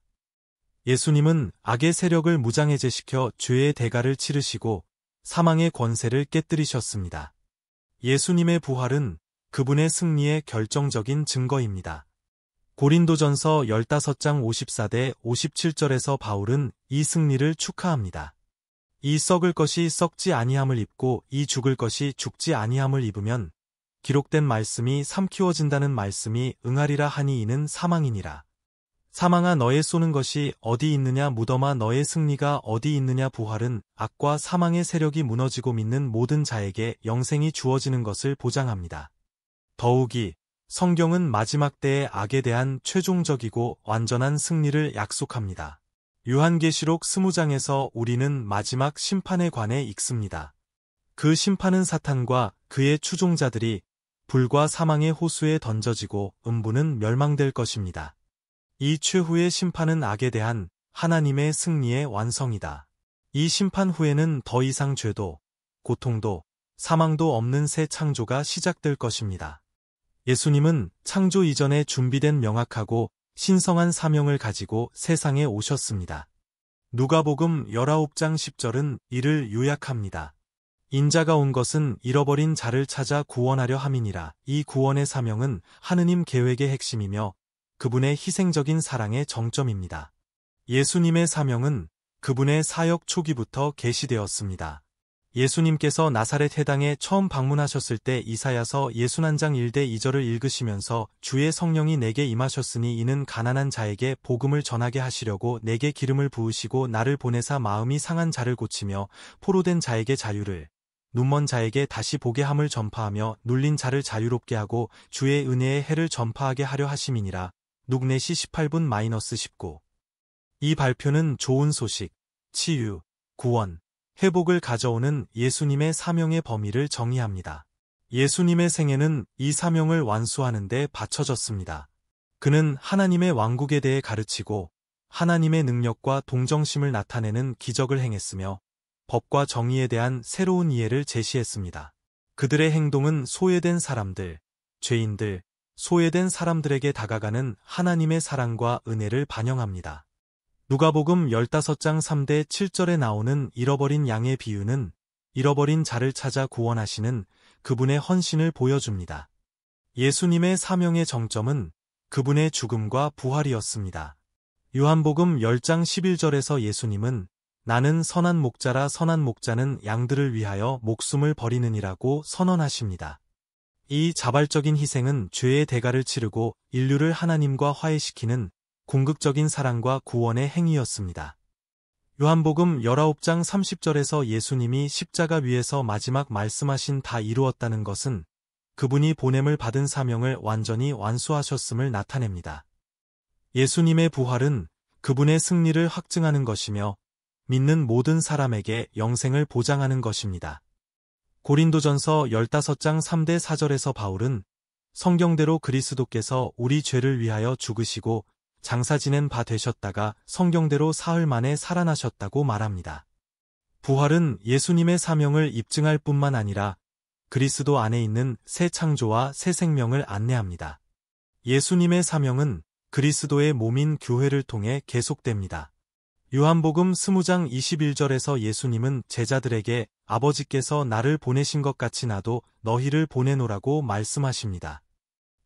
예수님은 악의 세력을 무장해제시켜 죄의 대가를 치르시고 사망의 권세를 깨뜨리셨습니다. 예수님의 부활은 그분의 승리의 결정적인 증거입니다. 고린도전서 15장 54대 57절에서 바울은 이 승리를 축하합니다. 이 썩을 것이 썩지 아니함을 입고 이 죽을 것이 죽지 아니함을 입으면 기록된 말씀이 삼키워진다는 말씀이 응하리라 하니 이는 사망이니라. 사망아 너의 쏘는 것이 어디 있느냐 무덤아 너의 승리가 어디 있느냐. 부활은 악과 사망의 세력이 무너지고 믿는 모든 자에게 영생이 주어지는 것을 보장합니다. 더욱이 성경은 마지막 때의 악에 대한 최종적이고 완전한 승리를 약속합니다. 요한계시록 20장에서 우리는 마지막 심판에 관해 읽습니다. 그 심판은 사탄과 그의 추종자들이 불과 사망의 호수에 던져지고 음부는 멸망될 것입니다. 이 최후의 심판은 악에 대한 하나님의 승리의 완성이다. 이 심판 후에는 더 이상 죄도, 고통도, 사망도 없는 새 창조가 시작될 것입니다. 예수님은 창조 이전에 준비된 명확하고 신성한 사명을 가지고 세상에 오셨습니다. 누가복음 19장 10절은 이를 요약합니다. 인자가 온 것은 잃어버린 자를 찾아 구원하려 함이니라. 이 구원의 사명은 하느님 계획의 핵심이며 그분의 희생적인 사랑의 정점입니다. 예수님의 사명은 그분의 사역 초기부터 계시되었습니다. 예수님께서 나사렛 해당에 처음 방문하셨을 때 이사야서 61장 1대 2절을 읽으시면서 주의 성령이 내게 임하셨으니 이는 가난한 자에게 복음을 전하게 하시려고 내게 기름을 부으시고 나를 보내사 마음이 상한 자를 고치며 포로된 자에게 자유를, 눈먼 자에게 다시 보게 함을 전파하며 눌린 자를 자유롭게 하고 주의 은혜의 해를 전파하게 하려 하심이니라. 룩내시 18분-19. 이 발표는 좋은 소식, 치유, 구원, 회복을 가져오는 예수님의 사명의 범위를 정의합니다. 예수님의 생애는 이 사명을 완수하는 데 바쳐졌습니다. 그는 하나님의 왕국에 대해 가르치고 하나님의 능력과 동정심을 나타내는 기적을 행했으며 법과 정의에 대한 새로운 이해를 제시했습니다. 그들의 행동은 소외된 사람들, 죄인들, 소외된 사람들에게 다가가는 하나님의 사랑과 은혜를 반영합니다. 누가복음 15장 3대 7절에 나오는 잃어버린 양의 비유는 잃어버린 자를 찾아 구원하시는 그분의 헌신을 보여줍니다. 예수님의 사명의 정점은 그분의 죽음과 부활이었습니다. 요한복음 10장 11절에서 예수님은 나는 선한 목자라 선한 목자는 양들을 위하여 목숨을 버리느니라고 선언하십니다. 이 자발적인 희생은 죄의 대가를 치르고 인류를 하나님과 화해시키는 궁극적인 사랑과 구원의 행위였습니다. 요한복음 19장 30절에서 예수님이 십자가 위에서 마지막 말씀하신 다 이루었다는 것은 그분이 보냄을 받은 사명을 완전히 완수하셨음을 나타냅니다. 예수님의 부활은 그분의 승리를 확증하는 것이며 믿는 모든 사람에게 영생을 보장하는 것입니다. 고린도전서 15장 3대 4절에서 바울은 성경대로 그리스도께서 우리 죄를 위하여 죽으시고 장사 지낸 바 되셨다가 성경대로 사흘 만에 살아나셨다고 말합니다. 부활은 예수님의 사명을 입증할 뿐만 아니라 그리스도 안에 있는 새 창조와 새 생명을 안내합니다. 예수님의 사명은 그리스도의 몸인 교회를 통해 계속됩니다. 요한복음 20장 21절에서 예수님은 제자들에게 아버지께서 나를 보내신 것 같이 나도 너희를 보내노라고 말씀하십니다.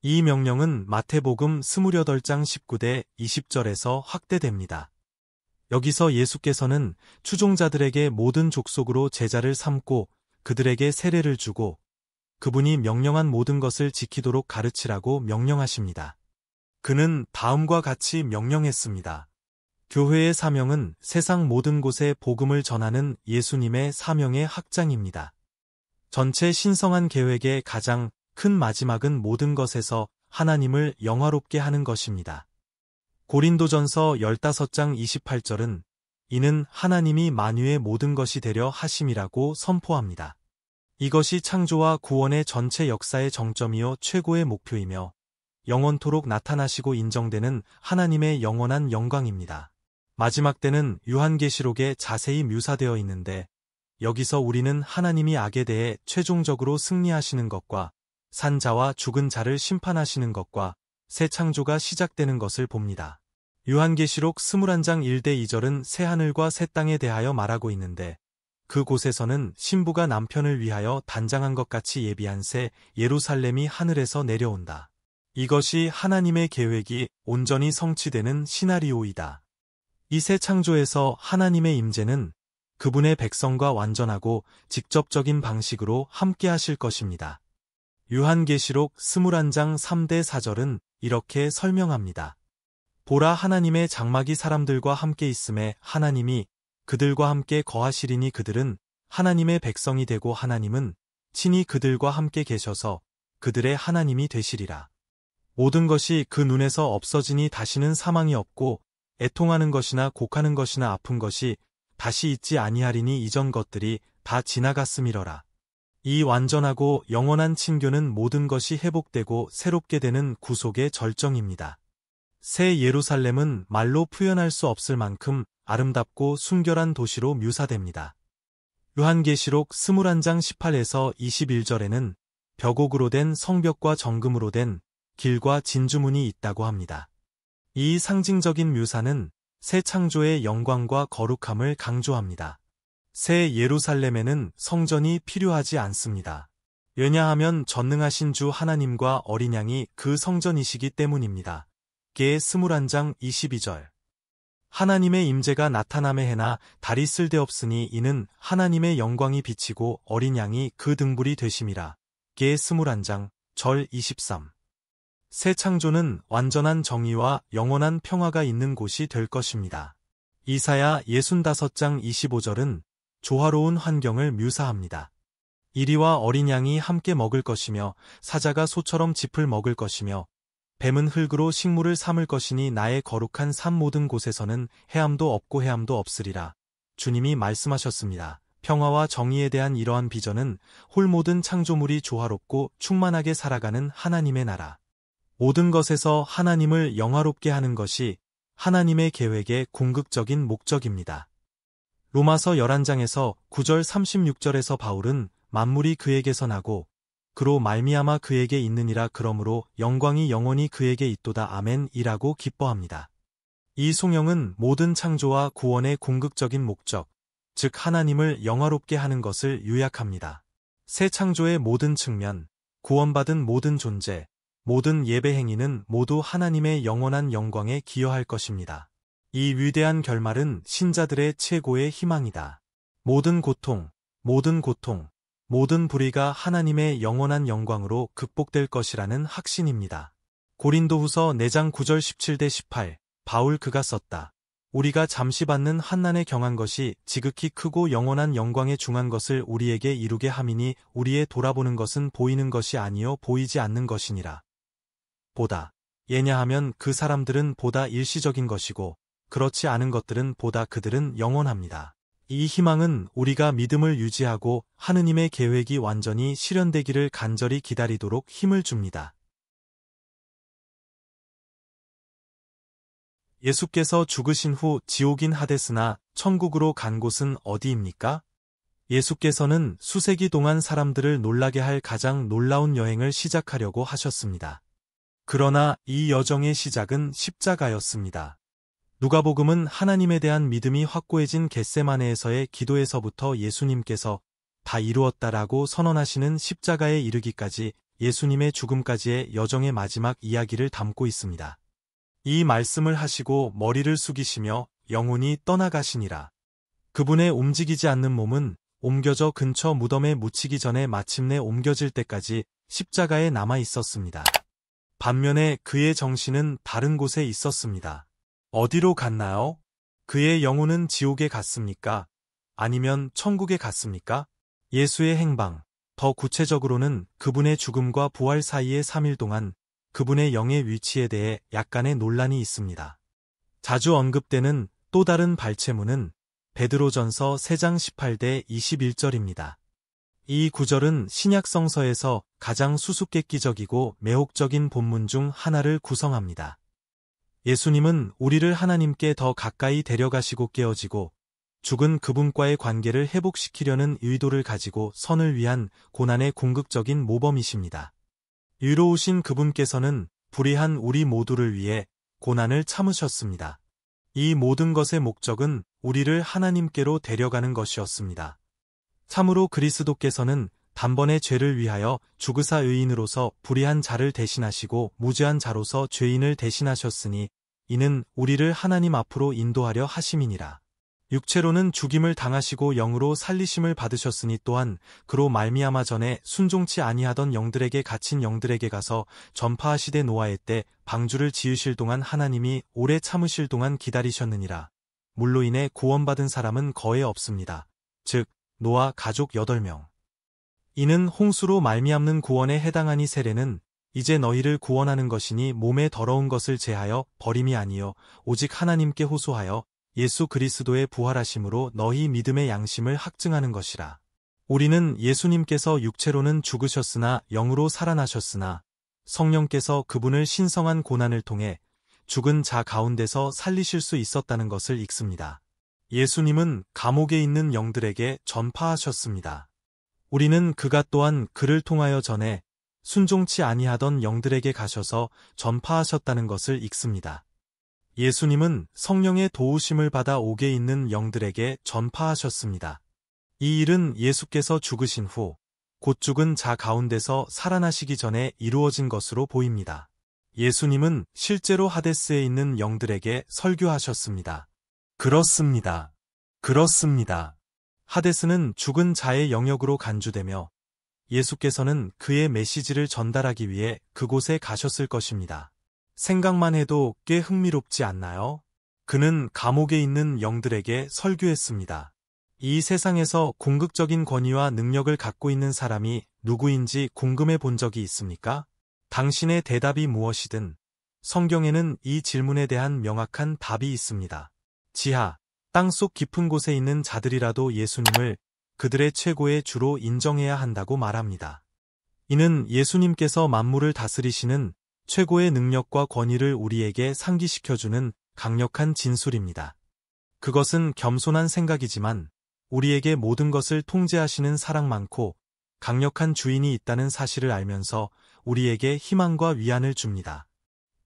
이 명령은 마태복음 28장 19대 20절에서 확대됩니다. 여기서 예수께서는 추종자들에게 모든 족속으로 제자를 삼고 그들에게 세례를 주고 그분이 명령한 모든 것을 지키도록 가르치라고 명령하십니다. 그는 다음과 같이 명령했습니다. 교회의 사명은 세상 모든 곳에 복음을 전하는 예수님의 사명의 확장입니다. 전체 신성한 계획의 가장 큰 마지막은 모든 것에서 하나님을 영화롭게 하는 것입니다. 고린도전서 15장 28절은 이는 하나님이 만유의 모든 것이 되려 하심이라고 선포합니다. 이것이 창조와 구원의 전체 역사의 정점이요 최고의 목표이며 영원토록 나타나시고 인정되는 하나님의 영원한 영광입니다. 마지막 때는 요한계시록에 자세히 묘사되어 있는데 여기서 우리는 하나님이 악에 대해 최종적으로 승리하시는 것과 산 자와 죽은 자를 심판하시는 것과 새 창조가 시작되는 것을 봅니다. 요한계시록 21장 1대 2절은 새 하늘과 새 땅에 대하여 말하고 있는데 그곳에서는 신부가 남편을 위하여 단장한 것 같이 예비한 새 예루살렘이 하늘에서 내려온다. 이것이 하나님의 계획이 온전히 성취되는 시나리오이다. 이 새 창조에서 하나님의 임재는 그분의 백성과 완전하고 직접적인 방식으로 함께 하실 것입니다. 요한계시록 21장 3대 4절은 이렇게 설명합니다. 보라 하나님의 장막이 사람들과 함께 있음에 하나님이 그들과 함께 거하시리니 그들은 하나님의 백성이 되고 하나님은 친히 그들과 함께 계셔서 그들의 하나님이 되시리라. 모든 것이 그 눈에서 없어지니 다시는 사망이 없고 애통하는 것이나 곡하는 것이나 아픈 것이 다시 있지 아니하리니 이전 것들이 다 지나갔음이러라. 이 완전하고 영원한 친교는 모든 것이 회복되고 새롭게 되는 구속의 절정입니다. 새 예루살렘은 말로 표현할 수 없을 만큼 아름답고 순결한 도시로 묘사됩니다. 요한계시록 21장 18에서 21절에는 벽옥으로 된 성벽과 정금으로 된 길과 진주문이 있다고 합니다. 이 상징적인 묘사는 새 창조의 영광과 거룩함을 강조합니다. 새 예루살렘에는 성전이 필요하지 않습니다. 왜냐하면 전능하신 주 하나님과 어린 양이 그 성전이시기 때문입니다. 게 21장 22절. 하나님의 임재가 나타남의 해나 달이 쓸데없으니 이는 하나님의 영광이 비치고 어린 양이 그 등불이 되심이라. 게 21장 절 23. 새 창조는 완전한 정의와 영원한 평화가 있는 곳이 될 것입니다. 이사야 65장 25절은 조화로운 환경을 묘사합니다. 이리와 어린 양이 함께 먹을 것이며 사자가 소처럼 짚을 먹을 것이며 뱀은 흙으로 식물을 삼을 것이니 나의 거룩한 산 모든 곳에서는 해함도 없고 해함도 없으리라. 주님이 말씀하셨습니다. 평화와 정의에 대한 이러한 비전은 홀 모든 창조물이 조화롭고 충만하게 살아가는 하나님의 나라. 모든 것에서 하나님을 영화롭게 하는 것이 하나님의 계획의 궁극적인 목적입니다. 로마서 11장에서 9절 36절에서 바울은 만물이 그에게서 나고 그로 말미암아 그에게 있느니라 그러므로 영광이 영원히 그에게 있도다 아멘 이라고 기뻐합니다. 이 송영은 모든 창조와 구원의 궁극적인 목적, 즉 하나님을 영화롭게 하는 것을 요약합니다. 새 창조의 모든 측면, 구원받은 모든 존재, 모든 예배 행위는 모두 하나님의 영원한 영광에 기여할 것입니다. 이 위대한 결말은 신자들의 최고의 희망이다. 모든 고통, 모든 불의가 하나님의 영원한 영광으로 극복될 것이라는 확신입니다. 고린도후서 4장 9절 17-18 바울 그가 썼다. 우리가 잠시 받는 환난에 경한 것이 지극히 크고 영원한 영광에 중한 것을 우리에게 이루게 함이니 우리의 돌아보는 것은 보이는 것이 아니요 보이지 않는 것이니라. 보다. 예냐하면 그 사람들은 보다 일시적인 것이고 그렇지 않은 것들은 보다 그들은 영원합니다. 이 희망은 우리가 믿음을 유지하고 하느님의 계획이 완전히 실현되기를 간절히 기다리도록 힘을 줍니다. 예수께서 죽으신 후 지옥인 하데스나 천국으로 간 곳은 어디입니까? 예수께서는 수세기 동안 사람들을 놀라게 할 가장 놀라운 여행을 시작하려고 하셨습니다. 그러나 이 여정의 시작은 십자가였습니다. 누가복음은 하나님에 대한 믿음이 확고해진 겟세마네에서의 기도에서부터 예수님께서 다 이루었다라고 선언하시는 십자가에 이르기까지 예수님의 죽음까지의 여정의 마지막 이야기를 담고 있습니다. 이 말씀을 하시고 머리를 숙이시며 영혼이 떠나가시니라. 그분의 움직이지 않는 몸은 옮겨져 근처 무덤에 묻히기 전에 마침내 옮겨질 때까지 십자가에 남아 있었습니다. 반면에 그의 정신은 다른 곳에 있었습니다. 어디로 갔나요? 그의 영혼은 지옥에 갔습니까? 아니면 천국에 갔습니까? 예수의 행방, 더 구체적으로는 그분의 죽음과 부활 사이의 3일 동안 그분의 영의 위치에 대해 약간의 논란이 있습니다. 자주 언급되는 또 다른 발췌문은 베드로전서 3장 18-21절입니다. 이 구절은 신약 성서에서 가장 수수께끼적이고 매혹적인 본문 중 하나를 구성합니다. 예수님은 우리를 하나님께 더 가까이 데려가시고 깨어지고 죽은 그분과의 관계를 회복시키려는 의도를 가지고 선을 위한 고난의 궁극적인 모범이십니다. 의로우신 그분께서는 불의한 우리 모두를 위해 고난을 참으셨습니다. 이 모든 것의 목적은 우리를 하나님께로 데려가는 것이었습니다. 참으로 그리스도께서는 단번에 죄를 위하여 죽으사 의인으로서 불의한 자를 대신하시고 무죄한 자로서 죄인을 대신하셨으니 이는 우리를 하나님 앞으로 인도하려 하심이니라. 육체로는 죽임을 당하시고 영으로 살리심을 받으셨으니 또한 그로 말미암아 전에 순종치 아니하던 영들에게 갇힌 영들에게 가서 전파하시되 노아의 때 방주를 지으실 동안 하나님이 오래 참으실 동안 기다리셨느니라. 물로 인해 구원받은 사람은 거의 없습니다. 즉 노아 가족 8명. 이는 홍수로 말미암는 구원에 해당하니 세례는 이제 너희를 구원하는 것이니 몸의 더러운 것을 제하여 버림이 아니요 오직 하나님께 호소하여 예수 그리스도의 부활하심으로 너희 믿음의 양심을 확증하는 것이라. 우리는 예수님께서 육체로는 죽으셨으나 영으로 살아나셨으나 성령께서 그분을 신성한 고난을 통해 죽은 자 가운데서 살리실 수 있었다는 것을 읽습니다. 예수님은 감옥에 있는 영들에게 전파하셨습니다. 우리는 그가 또한 그를 통하여 전에 순종치 아니하던 영들에게 가셔서 전파하셨다는 것을 읽습니다. 예수님은 성령의 도우심을 받아 옥에 있는 영들에게 전파하셨습니다. 이 일은 예수께서 죽으신 후 곧 죽은 자 가운데서 살아나시기 전에 이루어진 것으로 보입니다. 예수님은 실제로 하데스에 있는 영들에게 설교하셨습니다. 그렇습니다. 그렇습니다. 하데스는 죽은 자의 영역으로 간주되며 예수께서는 그의 메시지를 전달하기 위해 그곳에 가셨을 것입니다. 생각만 해도 꽤 흥미롭지 않나요? 그는 감옥에 있는 영들에게 설교했습니다. 이 세상에서 궁극적인 권위와 능력을 갖고 있는 사람이 누구인지 궁금해 본 적이 있습니까? 당신의 대답이 무엇이든 성경에는 이 질문에 대한 명확한 답이 있습니다. 지하, 땅속 깊은 곳에 있는 자들이라도 예수님을 그들의 최고의 주로 인정해야 한다고 말합니다. 이는 예수님께서 만물을 다스리시는 최고의 능력과 권위를 우리에게 상기시켜주는 강력한 진술입니다. 그것은 겸손한 생각이지만 우리에게 모든 것을 통제하시는 사랑 많고 강력한 주인이 있다는 사실을 알면서 우리에게 희망과 위안을 줍니다.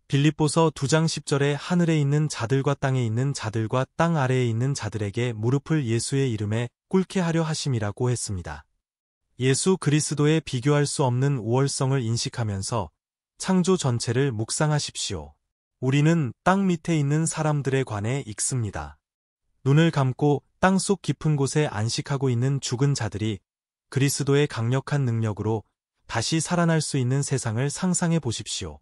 빌립보서 2장 10절에 하늘에 있는 자들과 땅에 있는 자들과 땅 아래에 있는 자들에게 무릎을 예수의 이름에 꿇게 하려 하심이라고 했습니다. 예수 그리스도의 비교할 수 없는 우월성을 인식하면서 창조 전체를 묵상하십시오. 우리는 땅 밑에 있는 사람들에 관해 읽습니다. 눈을 감고 땅속 깊은 곳에 안식하고 있는 죽은 자들이 그리스도의 강력한 능력으로 다시 살아날 수 있는 세상을 상상해 보십시오.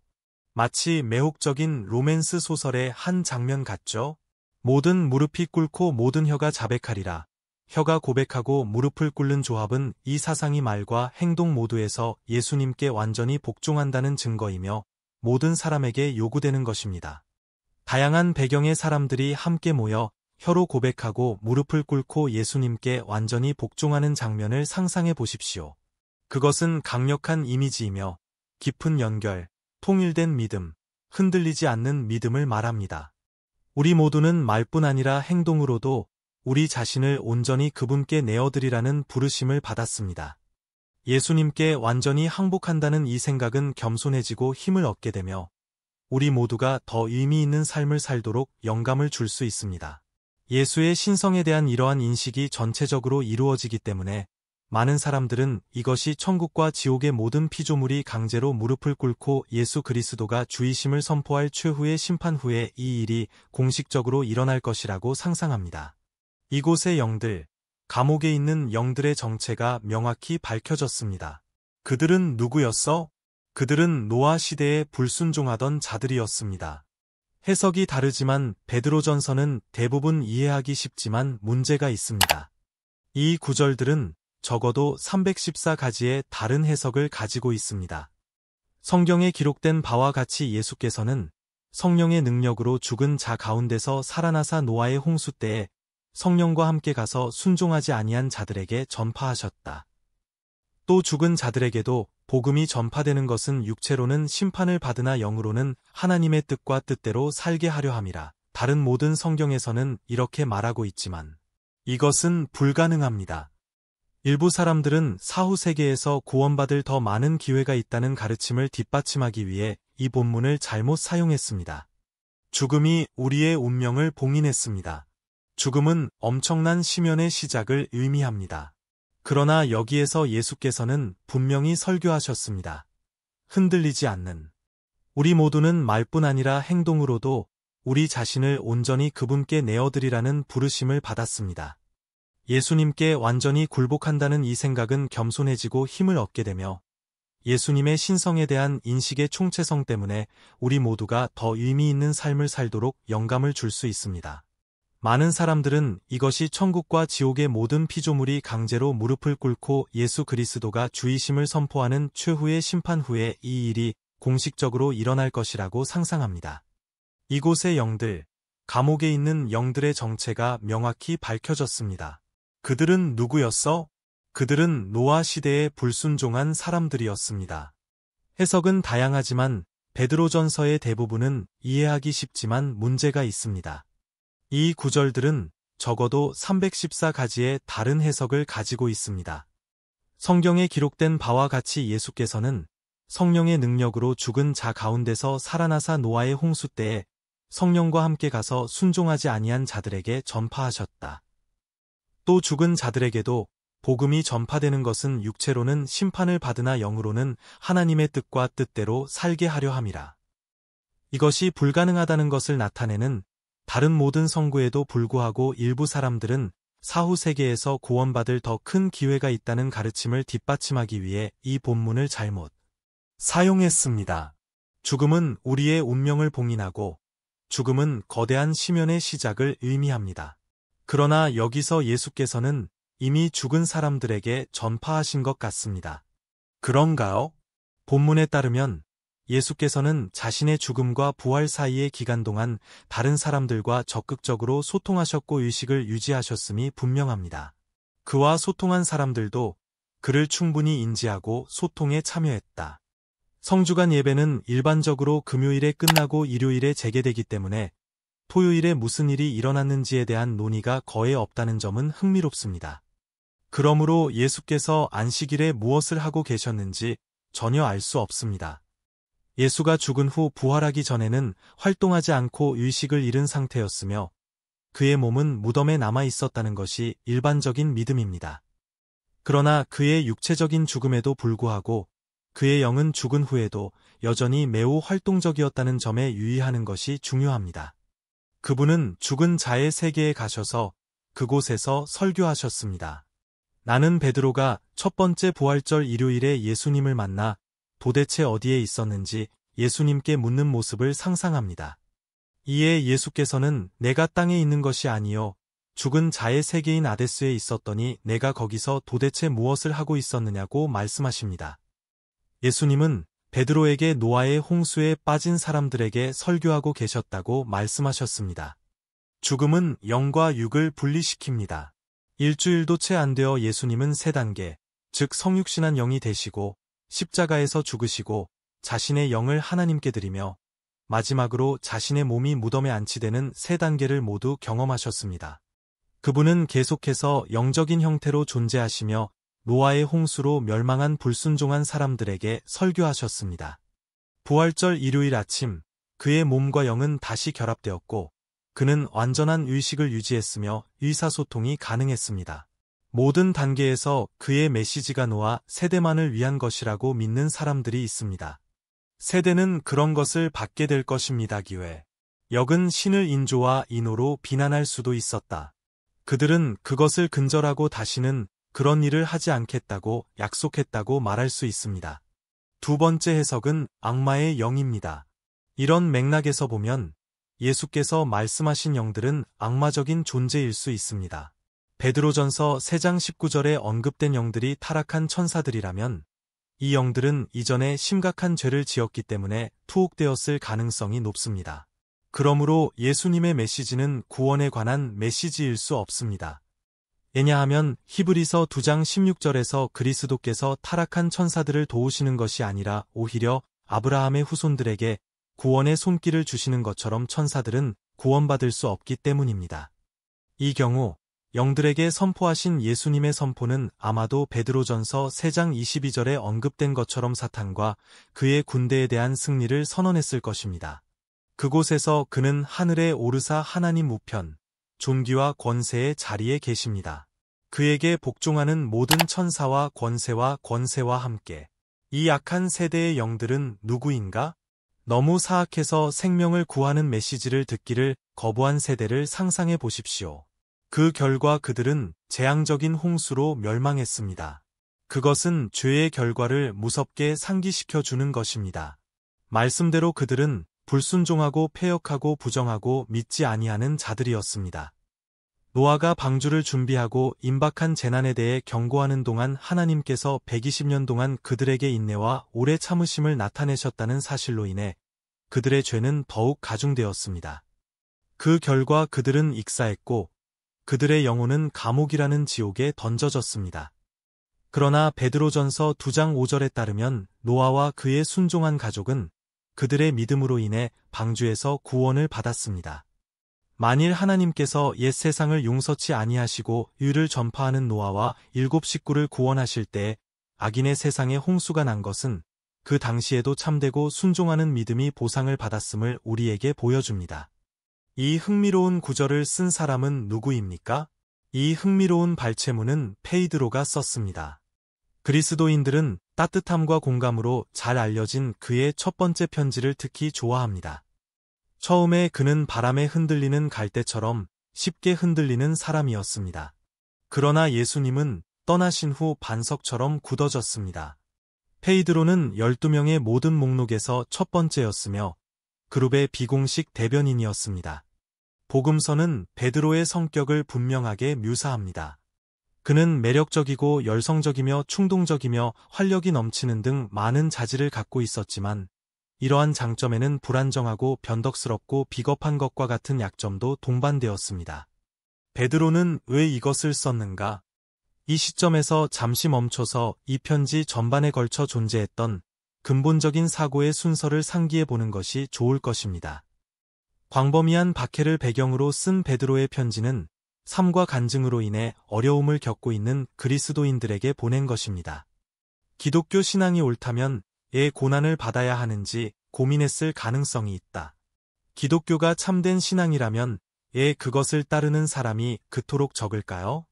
마치 매혹적인 로맨스 소설의 한 장면 같죠? 모든 무릎이 꿇고 모든 혀가 자백하리라. 혀가 고백하고 무릎을 꿇는 조합은 이 사상이 말과 행동 모두에서 예수님께 완전히 복종한다는 증거이며 모든 사람에게 요구되는 것입니다. 다양한 배경의 사람들이 함께 모여 혀로 고백하고 무릎을 꿇고 예수님께 완전히 복종하는 장면을 상상해 보십시오. 그것은 강력한 이미지이며 깊은 연결, 통일된 믿음, 흔들리지 않는 믿음을 말합니다. 우리 모두는 말뿐 아니라 행동으로도 우리 자신을 온전히 그분께 내어드리라는 부르심을 받았습니다. 예수님께 완전히 항복한다는 이 생각은 겸손해지고 힘을 얻게 되며 우리 모두가 더 의미 있는 삶을 살도록 영감을 줄 수 있습니다. 예수의 신성에 대한 이러한 인식이 전체적으로 이루어지기 때문에 많은 사람들은 이것이 천국과 지옥의 모든 피조물이 강제로 무릎을 꿇고 예수 그리스도가 주이심을 선포할 최후의 심판 후에 이 일이 공식적으로 일어날 것이라고 상상합니다. 이곳의 영들, 감옥에 있는 영들의 정체가 명확히 밝혀졌습니다. 그들은 누구였어? 그들은 노아 시대에 불순종하던 자들이었습니다. 해석이 다르지만 베드로전서는 대부분 이해하기 쉽지만 문제가 있습니다. 이 구절들은 적어도 314가지의 다른 해석을 가지고 있습니다. 성경에 기록된 바와 같이 예수께서는 성령의 능력으로 죽은 자 가운데서 살아나사 노아의 홍수 때에 성령과 함께 가서 순종하지 아니한 자들에게 전파하셨다. 또 죽은 자들에게도 복음이 전파되는 것은 육체로는 심판을 받으나 영으로는 하나님의 뜻과 뜻대로 살게 하려 함이라. 다른 모든 성경에서는 이렇게 말하고 있지만 이것은 불가능합니다. 일부 사람들은 사후 세계에서 구원받을 더 많은 기회가 있다는 가르침을 뒷받침하기 위해 이 본문을 잘못 사용했습니다. 죽음이 우리의 운명을 봉인했습니다. 죽음은 엄청난 시면의 시작을 의미합니다. 그러나 여기에서 예수께서는 분명히 설교하셨습니다. 흔들리지 않는. 우리 모두는 말뿐 아니라 행동으로도 우리 자신을 온전히 그분께 내어드리라는 부르심을 받았습니다. 예수님께 완전히 굴복한다는 이 생각은 겸손해지고 힘을 얻게 되며 예수님의 신성에 대한 인식의 총체성 때문에 우리 모두가 더 의미 있는 삶을 살도록 영감을 줄 수 있습니다. 많은 사람들은 이것이 천국과 지옥의 모든 피조물이 강제로 무릎을 꿇고 예수 그리스도가 주이심을 선포하는 최후의 심판 후에 이 일이 공식적으로 일어날 것이라고 상상합니다. 이곳의 영들, 감옥에 있는 영들의 정체가 명확히 밝혀졌습니다. 그들은 누구였어? 그들은 노아 시대에 불순종한 사람들이었습니다. 해석은 다양하지만 베드로전서의 대부분은 이해하기 쉽지만 문제가 있습니다. 이 구절들은 적어도 314가지의 다른 해석을 가지고 있습니다. 성경에 기록된 바와 같이 예수께서는 성령의 능력으로 죽은 자 가운데서 살아나사 노아의 홍수 때에 성령과 함께 가서 순종하지 아니한 자들에게 전파하셨다. 또 죽은 자들에게도 복음이 전파되는 것은 육체로는 심판을 받으나 영으로는 하나님의 뜻과 뜻대로 살게 하려 함이라. 이것이 불가능하다는 것을 나타내는 다른 모든 선구에도 불구하고 일부 사람들은 사후 세계에서 구원받을 더 큰 기회가 있다는 가르침을 뒷받침하기 위해 이 본문을 잘못 사용했습니다. 죽음은 우리의 운명을 봉인하고 죽음은 거대한 시면의 시작을 의미합니다. 그러나 여기서 예수께서는 이미 죽은 사람들에게 전파하신 것 같습니다. 그런가요? 본문에 따르면 예수께서는 자신의 죽음과 부활 사이의 기간 동안 다른 사람들과 적극적으로 소통하셨고 의식을 유지하셨음이 분명합니다. 그와 소통한 사람들도 그를 충분히 인지하고 소통에 참여했다. 성주간 예배는 일반적으로 금요일에 끝나고 일요일에 재개되기 때문에 토요일에 무슨 일이 일어났는지에 대한 논의가 거의 없다는 점은 흥미롭습니다. 그러므로 예수께서 안식일에 무엇을 하고 계셨는지 전혀 알 수 없습니다. 예수가 죽은 후 부활하기 전에는 활동하지 않고 의식을 잃은 상태였으며 그의 몸은 무덤에 남아 있었다는 것이 일반적인 믿음입니다. 그러나 그의 육체적인 죽음에도 불구하고 그의 영은 죽은 후에도 여전히 매우 활동적이었다는 점에 유의하는 것이 중요합니다. 그분은 죽은 자의 세계에 가셔서 그곳에서 설교하셨습니다. 나는 베드로가 첫 번째 부활절 일요일에 예수님을 만나 도대체 어디에 있었는지 예수님께 묻는 모습을 상상합니다. 이에 예수께서는 내가 땅에 있는 것이 아니요 죽은 자의 세계인 아데스에 있었더니 내가 거기서 도대체 무엇을 하고 있었느냐고 말씀하십니다. 예수님은 베드로에게 노아의 홍수에 빠진 사람들에게 설교하고 계셨다고 말씀하셨습니다. 죽음은 영과 육을 분리시킵니다. 일주일도 채 안 되어 예수님은 3단계, 즉 성육신한 영이 되시고 십자가에서 죽으시고 자신의 영을 하나님께 드리며 마지막으로 자신의 몸이 무덤에 안치되는 3단계를 모두 경험하셨습니다. 그분은 계속해서 영적인 형태로 존재하시며 노아의 홍수로 멸망한 불순종한 사람들에게 설교하셨습니다. 부활절 일요일 아침 그의 몸과 영은 다시 결합되었고 그는 완전한 의식을 유지했으며 의사소통이 가능했습니다. 모든 단계에서 그의 메시지가 노아 세대만을 위한 것이라고 믿는 사람들이 있습니다. 세대는 그런 것을 받게 될 것입니다. 기회. 역은 신을 인조와 인호로 비난할 수도 있었다. 그들은 그것을 근절하고 다시는 그런 일을 하지 않겠다고 약속했다고 말할 수 있습니다. 두 번째 해석은 악마의 영입니다. 이런 맥락에서 보면 예수께서 말씀하신 영들은 악마적인 존재일 수 있습니다. 베드로전서 3장 19절에 언급된 영들이 타락한 천사들이라면 이 영들은 이전에 심각한 죄를 지었기 때문에 투옥되었을 가능성이 높습니다. 그러므로 예수님의 메시지는 구원에 관한 메시지일 수 없습니다. 왜냐하면 히브리서 2장 16절에서 그리스도께서 타락한 천사들을 도우시는 것이 아니라 오히려 아브라함의 후손들에게 구원의 손길을 주시는 것처럼 천사들은 구원받을 수 없기 때문입니다. 이 경우 영들에게 선포하신 예수님의 선포는 아마도 베드로전서 3장 22절에 언급된 것처럼 사탄과 그의 군대에 대한 승리를 선언했을 것입니다. 그곳에서 그는 하늘에 오르사 하나님 우편, 존귀와 권세의 자리에 계십니다. 그에게 복종하는 모든 천사와 권세와 함께. 이 악한 세대의 영들은 누구인가? 너무 사악해서 생명을 구하는 메시지를 듣기를 거부한 세대를 상상해 보십시오. 그 결과 그들은 재앙적인 홍수로 멸망했습니다. 그것은 죄의 결과를 무섭게 상기시켜 주는 것입니다. 말씀대로 그들은 불순종하고 패역하고 부정하고 믿지 아니하는 자들이었습니다. 노아가 방주를 준비하고 임박한 재난에 대해 경고하는 동안 하나님께서 120년 동안 그들에게 인내와 오래 참으심을 나타내셨다는 사실로 인해 그들의 죄는 더욱 가중되었습니다. 그 결과 그들은 익사했고 그들의 영혼은 감옥이라는 지옥에 던져졌습니다. 그러나 베드로전서 2장 5절에 따르면 노아와 그의 순종한 가족은 그들의 믿음으로 인해 방주에서 구원을 받았습니다. 만일 하나님께서 옛 세상을 용서치 아니하시고 의를 전파하는 노아와 7 식구를 구원하실 때에 악인의 세상에 홍수가 난 것은 그 당시에도 참되고 순종하는 믿음이 보상을 받았음을 우리에게 보여줍니다. 이 흥미로운 구절을 쓴 사람은 누구입니까? 이 흥미로운 발췌문은 페이드로가 썼습니다. 그리스도인들은 따뜻함과 공감으로 잘 알려진 그의 첫 번째 편지를 특히 좋아합니다. 처음에 그는 바람에 흔들리는 갈대처럼 쉽게 흔들리는 사람이었습니다. 그러나 예수님은 떠나신 후 반석처럼 굳어졌습니다. 페이드로는 12명의 모든 목록에서 첫 번째였으며 그룹의 비공식 대변인이었습니다. 복음서는 베드로의 성격을 분명하게 묘사합니다. 그는 매력적이고 열성적이며 충동적이며 활력이 넘치는 등 많은 자질을 갖고 있었지만 이러한 장점에는 불안정하고 변덕스럽고 비겁한 것과 같은 약점도 동반되었습니다. 베드로는 왜 이것을 썼는가? 이 시점에서 잠시 멈춰서 이 편지 전반에 걸쳐 존재했던 근본적인 사고의 순서를 상기해 보는 것이 좋을 것입니다. 광범위한 박해를 배경으로 쓴 베드로의 편지는 삶과 간증으로 인해 어려움을 겪고 있는 그리스도인들에게 보낸 것입니다. 기독교 신앙이 옳다면 왜 고난을 받아야 하는지 고민했을 가능성이 있다. 기독교가 참된 신앙이라면 왜 그것을 따르는 사람이 그토록 적을까요?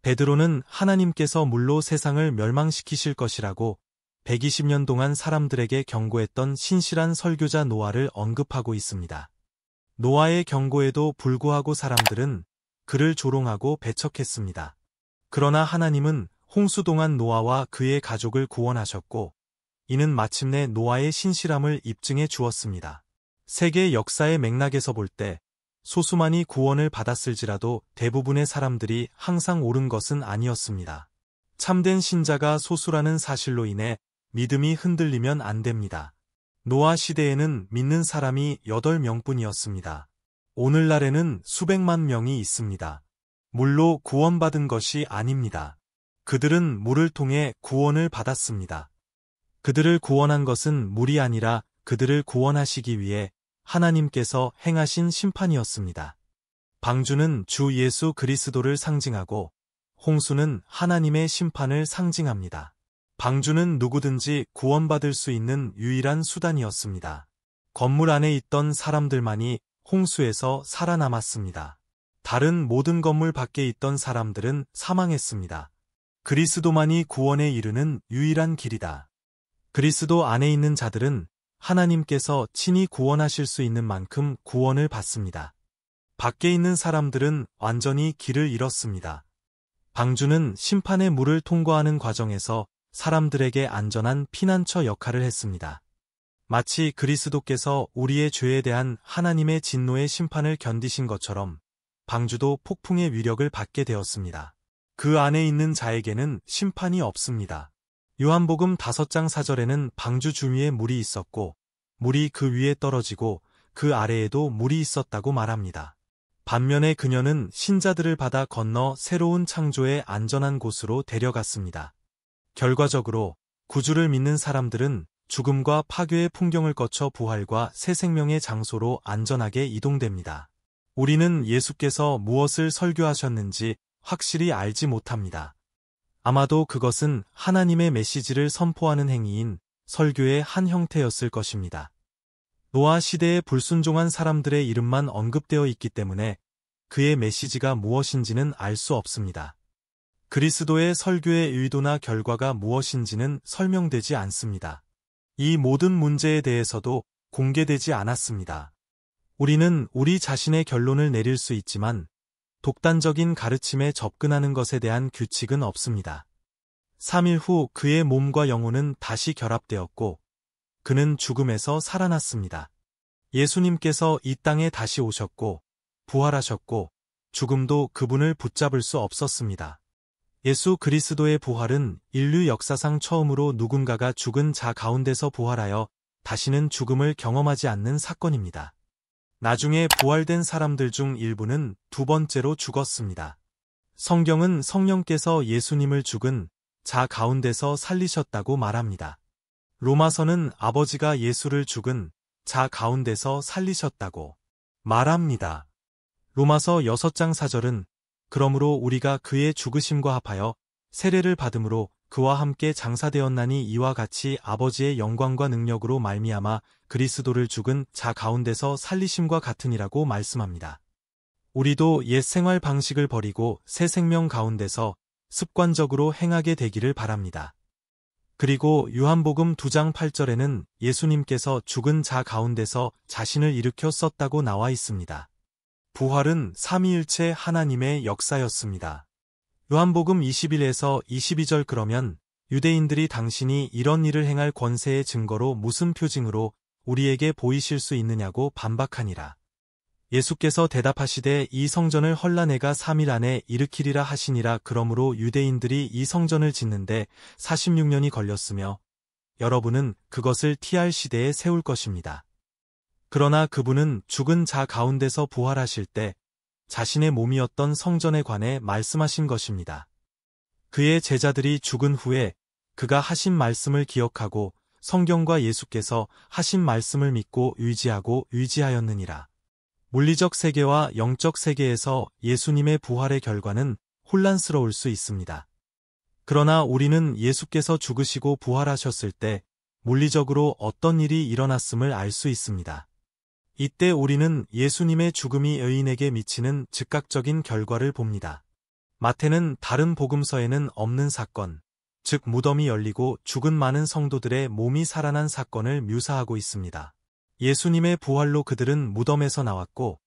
베드로는 하나님께서 물로 세상을 멸망시키실 것이라고 120년 동안 사람들에게 경고했던 신실한 설교자 노아를 언급하고 있습니다. 노아의 경고에도 불구하고 사람들은 그를 조롱하고 배척했습니다. 그러나 하나님은 홍수 동안 노아와 그의 가족을 구원하셨고 이는 마침내 노아의 신실함을 입증해 주었습니다. 세계 역사의 맥락에서 볼 때 소수만이 구원을 받았을지라도 대부분의 사람들이 항상 옳은 것은 아니었습니다. 참된 신자가 소수라는 사실로 인해 믿음이 흔들리면 안 됩니다. 노아 시대에는 믿는 사람이 8명뿐이었습니다. 오늘날에는 수백만 명이 있습니다. 물로 구원받은 것이 아닙니다. 그들은 물을 통해 구원을 받았습니다. 그들을 구원한 것은 물이 아니라 그들을 구원하시기 위해 하나님께서 행하신 심판이었습니다. 방주는 주 예수 그리스도를 상징하고 홍수는 하나님의 심판을 상징합니다. 방주는 누구든지 구원받을 수 있는 유일한 수단이었습니다. 건물 안에 있던 사람들만이 홍수에서 살아남았습니다. 다른 모든 건물 밖에 있던 사람들은 사망했습니다. 그리스도만이 구원에 이르는 유일한 길이다. 그리스도 안에 있는 자들은 하나님께서 친히 구원하실 수 있는 만큼 구원을 받습니다. 밖에 있는 사람들은 완전히 길을 잃었습니다. 방주는 심판의 물을 통과하는 과정에서 사람들에게 안전한 피난처 역할을 했습니다. 마치 그리스도께서 우리의 죄에 대한 하나님의 진노의 심판을 견디신 것처럼 방주도 폭풍의 위력을 받게 되었습니다. 그 안에 있는 자에게는 심판이 없습니다. 요한복음 5장 4절에는 방주 주위에 물이 있었고 물이 그 위에 떨어지고 그 아래에도 물이 있었다고 말합니다. 반면에 그녀는 신자들을 받아 건너 새로운 창조의 안전한 곳으로 데려갔습니다. 결과적으로 구주를 믿는 사람들은 죽음과 파괴의 풍경을 거쳐 부활과 새 생명의 장소로 안전하게 이동됩니다. 우리는 예수께서 무엇을 설교하셨는지 확실히 알지 못합니다. 아마도 그것은 하나님의 메시지를 선포하는 행위인 설교의 한 형태였을 것입니다. 노아 시대에 불순종한 사람들의 이름만 언급되어 있기 때문에 그의 메시지가 무엇인지는 알 수 없습니다. 그리스도의 설교의 의도나 결과가 무엇인지는 설명되지 않습니다. 이 모든 문제에 대해서도 공개되지 않았습니다. 우리는 우리 자신의 결론을 내릴 수 있지만 독단적인 가르침에 접근하는 것에 대한 규칙은 없습니다. 3일 후 그의 몸과 영혼은 다시 결합되었고 그는 죽음에서 살아났습니다. 예수님께서 이 땅에 다시 오셨고 부활하셨고 죽음도 그분을 붙잡을 수 없었습니다. 예수 그리스도의 부활은 인류 역사상 처음으로 누군가가 죽은 자 가운데서 부활하여 다시는 죽음을 경험하지 않는 사건입니다. 나중에 부활된 사람들 중 일부는 두 번째로 죽었습니다. 성경은 성령께서 예수님을 죽은 자 가운데서 살리셨다고 말합니다. 로마서는 아버지가 예수를 죽은 자 가운데서 살리셨다고 말합니다. 로마서 6장 4절은 그러므로 우리가 그의 죽으심과 합하여 세례를 받음으로 그와 함께 장사되었나니 이와 같이 아버지의 영광과 능력으로 말미암아 그리스도를 죽은 자 가운데서 살리심과 같으니라고 말씀합니다. 우리도 옛 생활 방식을 버리고 새 생명 가운데서 습관적으로 행하게 되기를 바랍니다. 그리고 요한복음 2장 8절에는 예수님께서 죽은 자 가운데서 자신을 일으켜 썼다고 나와 있습니다. 부활은 삼위일체 하나님의 역사였습니다. 요한복음 21에서 22절 그러면 유대인들이 당신이 이런 일을 행할 권세의 증거로 무슨 표징으로 우리에게 보이실 수 있느냐고 반박하니라. 예수께서 대답하시되 이 성전을 헐라 내가 3일 안에 일으키리라 하시니라. 그러므로 유대인들이 이 성전을 짓는데 46년이 걸렸으며 여러분은 그것을 티할 시대에 세울 것입니다. 그러나 그분은 죽은 자 가운데서 부활하실 때 자신의 몸이었던 성전에 관해 말씀하신 것입니다. 그의 제자들이 죽은 후에 그가 하신 말씀을 기억하고 성경과 예수께서 하신 말씀을 믿고 의지하였느니라. 물리적 세계와 영적 세계에서 예수님의 부활의 결과는 혼란스러울 수 있습니다. 그러나 우리는 예수께서 죽으시고 부활하셨을 때 물리적으로 어떤 일이 일어났음을 알 수 있습니다. 이때 우리는 예수님의 죽음이 의인에게 미치는 즉각적인 결과를 봅니다. 마태는 다른 복음서에는 없는 사건, 즉 무덤이 열리고 죽은 많은 성도들의 몸이 살아난 사건을 묘사하고 있습니다. 예수님의 부활로 그들은 무덤에서 나왔고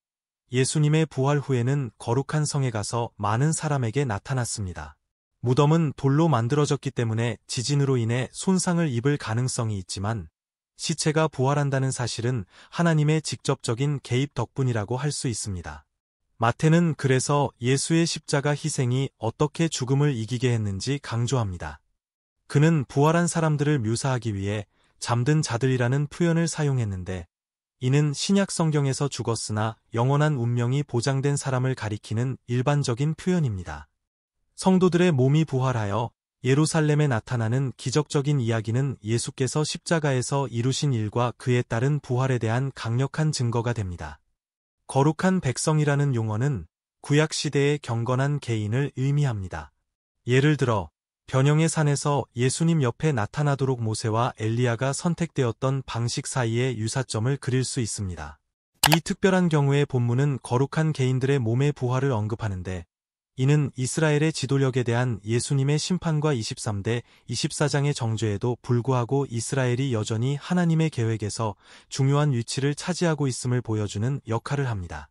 예수님의 부활 후에는 거룩한 성에 가서 많은 사람에게 나타났습니다. 무덤은 돌로 만들어졌기 때문에 지진으로 인해 손상을 입을 가능성이 있지만 시체가 부활한다는 사실은 하나님의 직접적인 개입 덕분이라고 할 수 있습니다. 마태는 그래서 예수의 십자가 희생이 어떻게 죽음을 이기게 했는지 강조합니다. 그는 부활한 사람들을 묘사하기 위해 잠든 자들이라는 표현을 사용했는데 이는 신약 성경에서 죽었으나 영원한 운명이 보장된 사람을 가리키는 일반적인 표현입니다. 성도들의 몸이 부활하여 예루살렘에 나타나는 기적적인 이야기는 예수께서 십자가에서 이루신 일과 그에 따른 부활에 대한 강력한 증거가 됩니다. 거룩한 백성이라는 용어는 구약시대의 경건한 개인을 의미합니다. 예를 들어 변형의 산에서 예수님 옆에 나타나도록 모세와 엘리야가 선택되었던 방식 사이의 유사점을 그릴 수 있습니다. 이 특별한 경우의 본문은 거룩한 개인들의 몸의 부활을 언급하는데 이는 이스라엘의 지도력에 대한 예수님의 심판과 23대 24장의 정죄에도 불구하고 이스라엘이 여전히 하나님의 계획에서 중요한 위치를 차지하고 있음을 보여주는 역할을 합니다.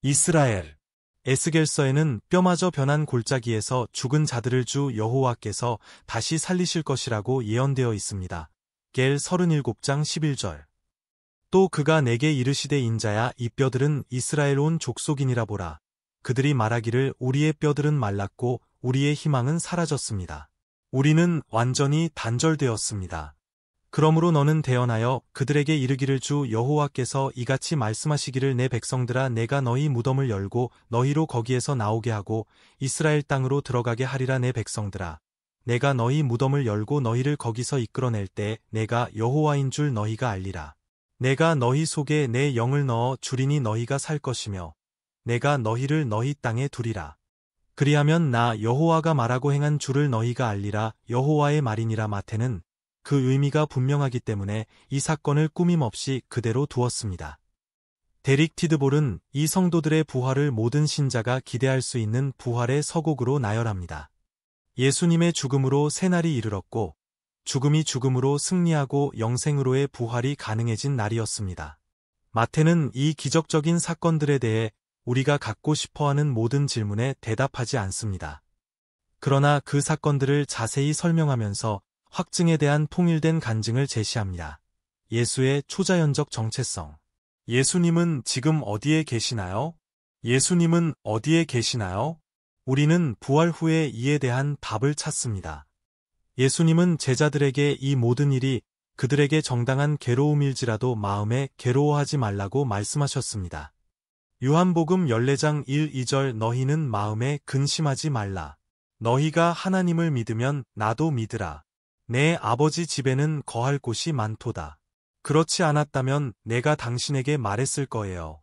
이스라엘 에스겔서에는 뼈마저 변한 골짜기에서 죽은 자들을 주 여호와께서 다시 살리실 것이라고 예언되어 있습니다. 겔 37장 11절. 또 그가 내게 이르시되 인자야 이 뼈들은 이스라엘 온 족속이니라 보라. 그들이 말하기를 우리의 뼈들은 말랐고 우리의 희망은 사라졌습니다. 우리는 완전히 단절되었습니다. 그러므로 너는 대언하여 그들에게 이르기를 주 여호와께서 이같이 말씀하시기를 내 백성들아 내가 너희 무덤을 열고 너희로 거기에서 나오게 하고 이스라엘 땅으로 들어가게 하리라. 내 백성들아 내가 너희 무덤을 열고 너희를 거기서 이끌어낼 때 내가 여호와인 줄 너희가 알리라. 내가 너희 속에 내 영을 넣어 주리니 너희가 살 것이며 내가 너희를 너희 땅에 두리라. 그리하면 나 여호와가 말하고 행한 줄을 너희가 알리라. 여호와의 말이니라. 마태는 그 의미가 분명하기 때문에 이 사건을 꾸밈없이 그대로 두었습니다. 데릭 티드볼은 이 성도들의 부활을 모든 신자가 기대할 수 있는 부활의 서곡으로 나열합니다. 예수님의 죽음으로 새날이 이르렀고 죽음이 죽음으로 승리하고 영생으로의 부활이 가능해진 날이었습니다. 마태는 이 기적적인 사건들에 대해 우리가 갖고 싶어하는 모든 질문에 대답하지 않습니다. 그러나 그 사건들을 자세히 설명하면서 확증에 대한 통일된 간증을 제시합니다. 예수의 초자연적 정체성. 예수님은 지금 어디에 계시나요? 예수님은 어디에 계시나요? 우리는 부활 후에 이에 대한 답을 찾습니다. 예수님은 제자들에게 이 모든 일이 그들에게 정당한 괴로움일지라도 마음에 괴로워하지 말라고 말씀하셨습니다. 요한복음 14장 1, 2절 너희는 마음에 근심하지 말라. 너희가 하나님을 믿으면 나도 믿으라. 내 아버지 집에는 거할 곳이 많도다. 그렇지 않았다면 내가 당신에게 말했을 거예요.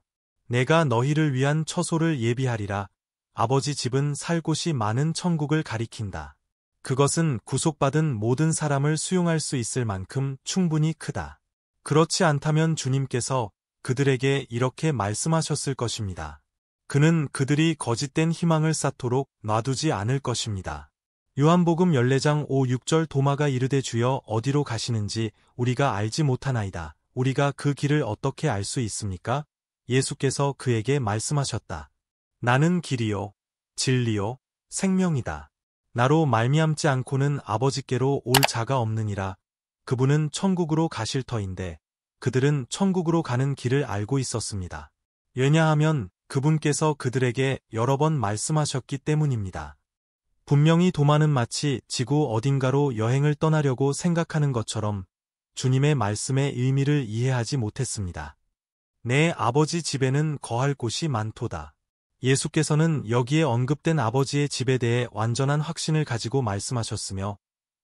내가 너희를 위한 처소를 예비하리라. 아버지 집은 살 곳이 많은 천국을 가리킨다. 그것은 구속받은 모든 사람을 수용할 수 있을 만큼 충분히 크다. 그렇지 않다면 주님께서 그들에게 이렇게 말씀하셨을 것입니다. 그는 그들이 거짓된 희망을 쌓도록 놔두지 않을 것입니다. 요한복음 14장 5, 6절 도마가 이르되 주여 어디로 가시는지 우리가 알지 못하나이다. 우리가 그 길을 어떻게 알 수 있습니까? 예수께서 그에게 말씀하셨다. 나는 길이요, 진리요, 생명이다. 나로 말미암지 않고는 아버지께로 올 자가 없느니라. 그분은 천국으로 가실 터인데 그들은 천국으로 가는 길을 알고 있었습니다. 왜냐하면 그분께서 그들에게 여러 번 말씀하셨기 때문입니다. 분명히 도마는 마치 지구 어딘가로 여행을 떠나려고 생각하는 것처럼 주님의 말씀의 의미를 이해하지 못했습니다. 내 아버지 집에는 거할 곳이 많도다. 예수께서는 여기에 언급된 아버지의 집에 대해 완전한 확신을 가지고 말씀하셨으며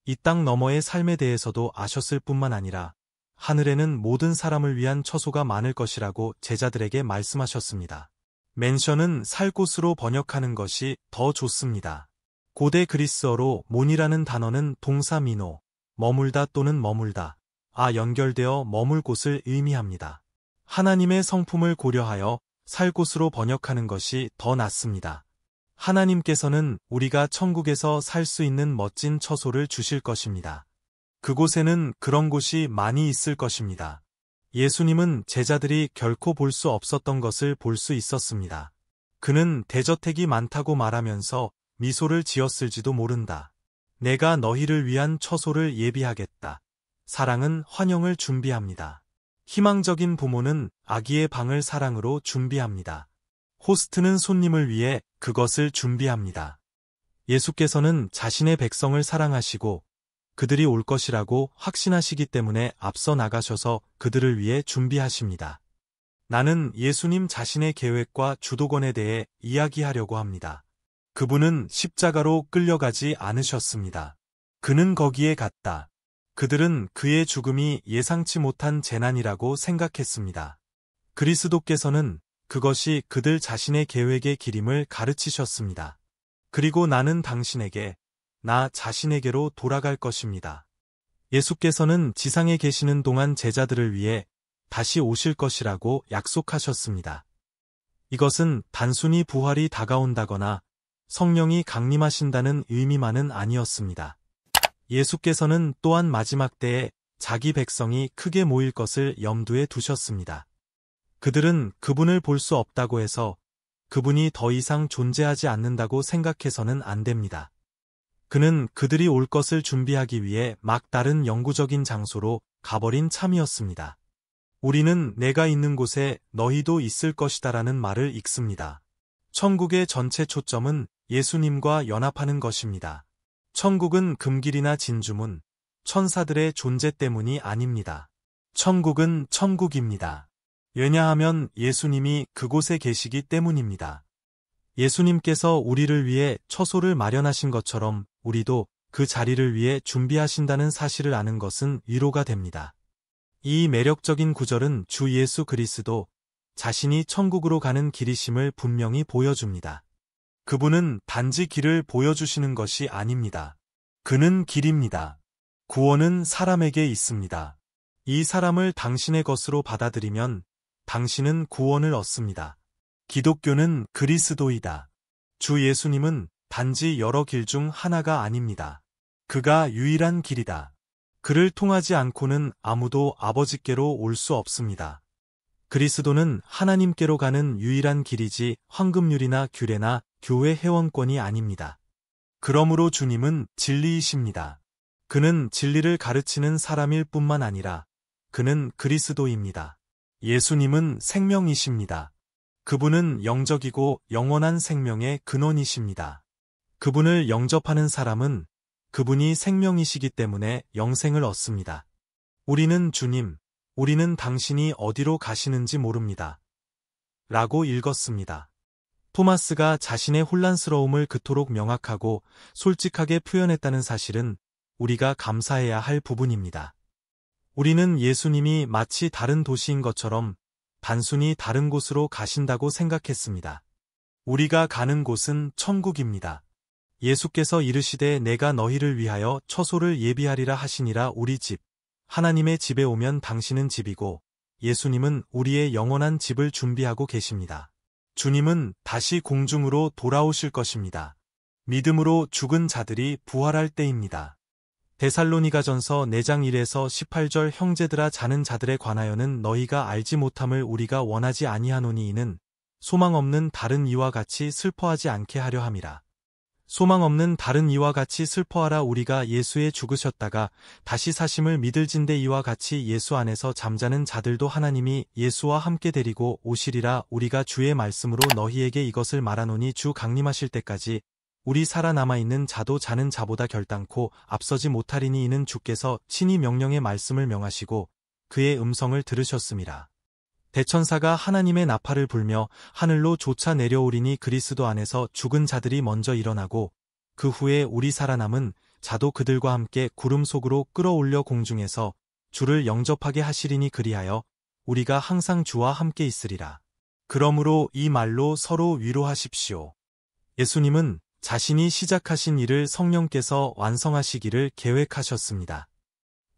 이 땅 너머의 삶에 대해서도 아셨을 뿐만 아니라 하늘에는 모든 사람을 위한 처소가 많을 것이라고 제자들에게 말씀하셨습니다. 맨션은 살 곳으로 번역하는 것이 더 좋습니다. 고대 그리스어로 몬이라는 단어는 동사 미노, 머물다 또는 머물다, 연결되어 머물 곳을 의미합니다. 하나님의 성품을 고려하여 살 곳으로 번역하는 것이 더 낫습니다. 하나님께서는 우리가 천국에서 살 수 있는 멋진 처소를 주실 것입니다. 그곳에는 그런 곳이 많이 있을 것입니다. 예수님은 제자들이 결코 볼 수 없었던 것을 볼 수 있었습니다. 그는 대저택이 많다고 말하면서 미소를 지었을지도 모른다. 내가 너희를 위한 처소를 예비하겠다. 사랑은 환영을 준비합니다. 희망적인 부모는 아기의 방을 사랑으로 준비합니다. 호스트는 손님을 위해 그것을 준비합니다. 예수께서는 자신의 백성을 사랑하시고 그들이 올 것이라고 확신하시기 때문에 앞서 나가셔서 그들을 위해 준비하십니다. 나는 예수님 자신의 계획과 주도권에 대해 이야기하려고 합니다. 그분은 십자가로 끌려가지 않으셨습니다. 그는 거기에 갔다. 그들은 그의 죽음이 예상치 못한 재난이라고 생각했습니다. 그리스도께서는 그것이 그들 자신의 계획의 길임을 가르치셨습니다. 그리고 나는 당신에게, 나 자신에게로 돌아갈 것입니다. 예수께서는 지상에 계시는 동안 제자들을 위해 다시 오실 것이라고 약속하셨습니다. 이것은 단순히 부활이 다가온다거나 성령이 강림하신다는 의미만은 아니었습니다. 예수께서는 또한 마지막 때에 자기 백성이 크게 모일 것을 염두에 두셨습니다. 그들은 그분을 볼 수 없다고 해서 그분이 더 이상 존재하지 않는다고 생각해서는 안 됩니다. 그는 그들이 올 것을 준비하기 위해 막 다른 영구적인 장소로 가버린 참이었습니다. 우리는 내가 있는 곳에 너희도 있을 것이다라는 말을 읽습니다. 천국의 전체 초점은 예수님과 연합하는 것입니다. 천국은 금길이나 진주문, 천사들의 존재 때문이 아닙니다. 천국은 천국입니다. 왜냐하면 예수님이 그곳에 계시기 때문입니다. 예수님께서 우리를 위해 처소를 마련하신 것처럼 우리도 그 자리를 위해 준비하신다는 사실을 아는 것은 위로가 됩니다. 이 매력적인 구절은 주 예수 그리스도 자신이 천국으로 가는 길이심을 분명히 보여줍니다. 그분은 단지 길을 보여주시는 것이 아닙니다. 그는 길입니다. 구원은 사람에게 있습니다. 이 사람을 당신의 것으로 받아들이면 당신은 구원을 얻습니다. 기독교는 그리스도이다. 주 예수님은 단지 여러 길 중 하나가 아닙니다. 그가 유일한 길이다. 그를 통하지 않고는 아무도 아버지께로 올 수 없습니다. 그리스도는 하나님께로 가는 유일한 길이지 황금률이나 규례나 교회 회원권이 아닙니다. 그러므로 주님은 진리이십니다. 그는 진리를 가르치는 사람일 뿐만 아니라 그는 그리스도입니다. 예수님은 생명이십니다. 그분은 영적이고 영원한 생명의 근원이십니다. 그분을 영접하는 사람은 그분이 생명이시기 때문에 영생을 얻습니다. 우리는 주님, 우리는 당신이 어디로 가시는지 모릅니다. 라고 읽었습니다. 토마스가 자신의 혼란스러움을 그토록 명확하고 솔직하게 표현했다는 사실은 우리가 감사해야 할 부분입니다. 우리는 예수님이 마치 다른 도시인 것처럼 단순히 다른 곳으로 가신다고 생각했습니다. 우리가 가는 곳은 천국입니다. 예수께서 이르시되 내가 너희를 위하여 처소를 예비하리라 하시니라. 우리 집, 하나님의 집에 오면 당신은 집이고 예수님은 우리의 영원한 집을 준비하고 계십니다. 주님은 다시 공중으로 돌아오실 것입니다. 믿음으로 죽은 자들이 부활할 때입니다. 데살로니가전서 4장 1에서 18절 형제들아 자는 자들에 관하여는 너희가 알지 못함을 우리가 원하지 아니하노니 이는 소망 없는 다른 이와 같이 슬퍼하지 않게 하려 함이라. 소망 없는 다른 이와 같이 슬퍼하라. 우리가 예수에 죽으셨다가 다시 사심을 믿을진대 이와 같이 예수 안에서 잠자는 자들도 하나님이 예수와 함께 데리고 오시리라. 우리가 주의 말씀으로 너희에게 이것을 말하노니 주 강림하실 때까지 우리 살아남아있는 자도 자는 자보다 결단코 앞서지 못하리니 이는 주께서 친히 명령의 말씀을 명하시고 그의 음성을 들으셨음이라. 대천사가 하나님의 나팔을 불며 하늘로 솟아 내려오리니 그리스도 안에서 죽은 자들이 먼저 일어나고 그 후에 우리 살아남은 자도 그들과 함께 구름 속으로 끌어올려 공중에서 주를 영접하게 하시리니 그리하여 우리가 항상 주와 함께 있으리라. 그러므로 이 말로 서로 위로하십시오. 예수님은 자신이 시작하신 일을 성령께서 완성하시기를 계획하셨습니다.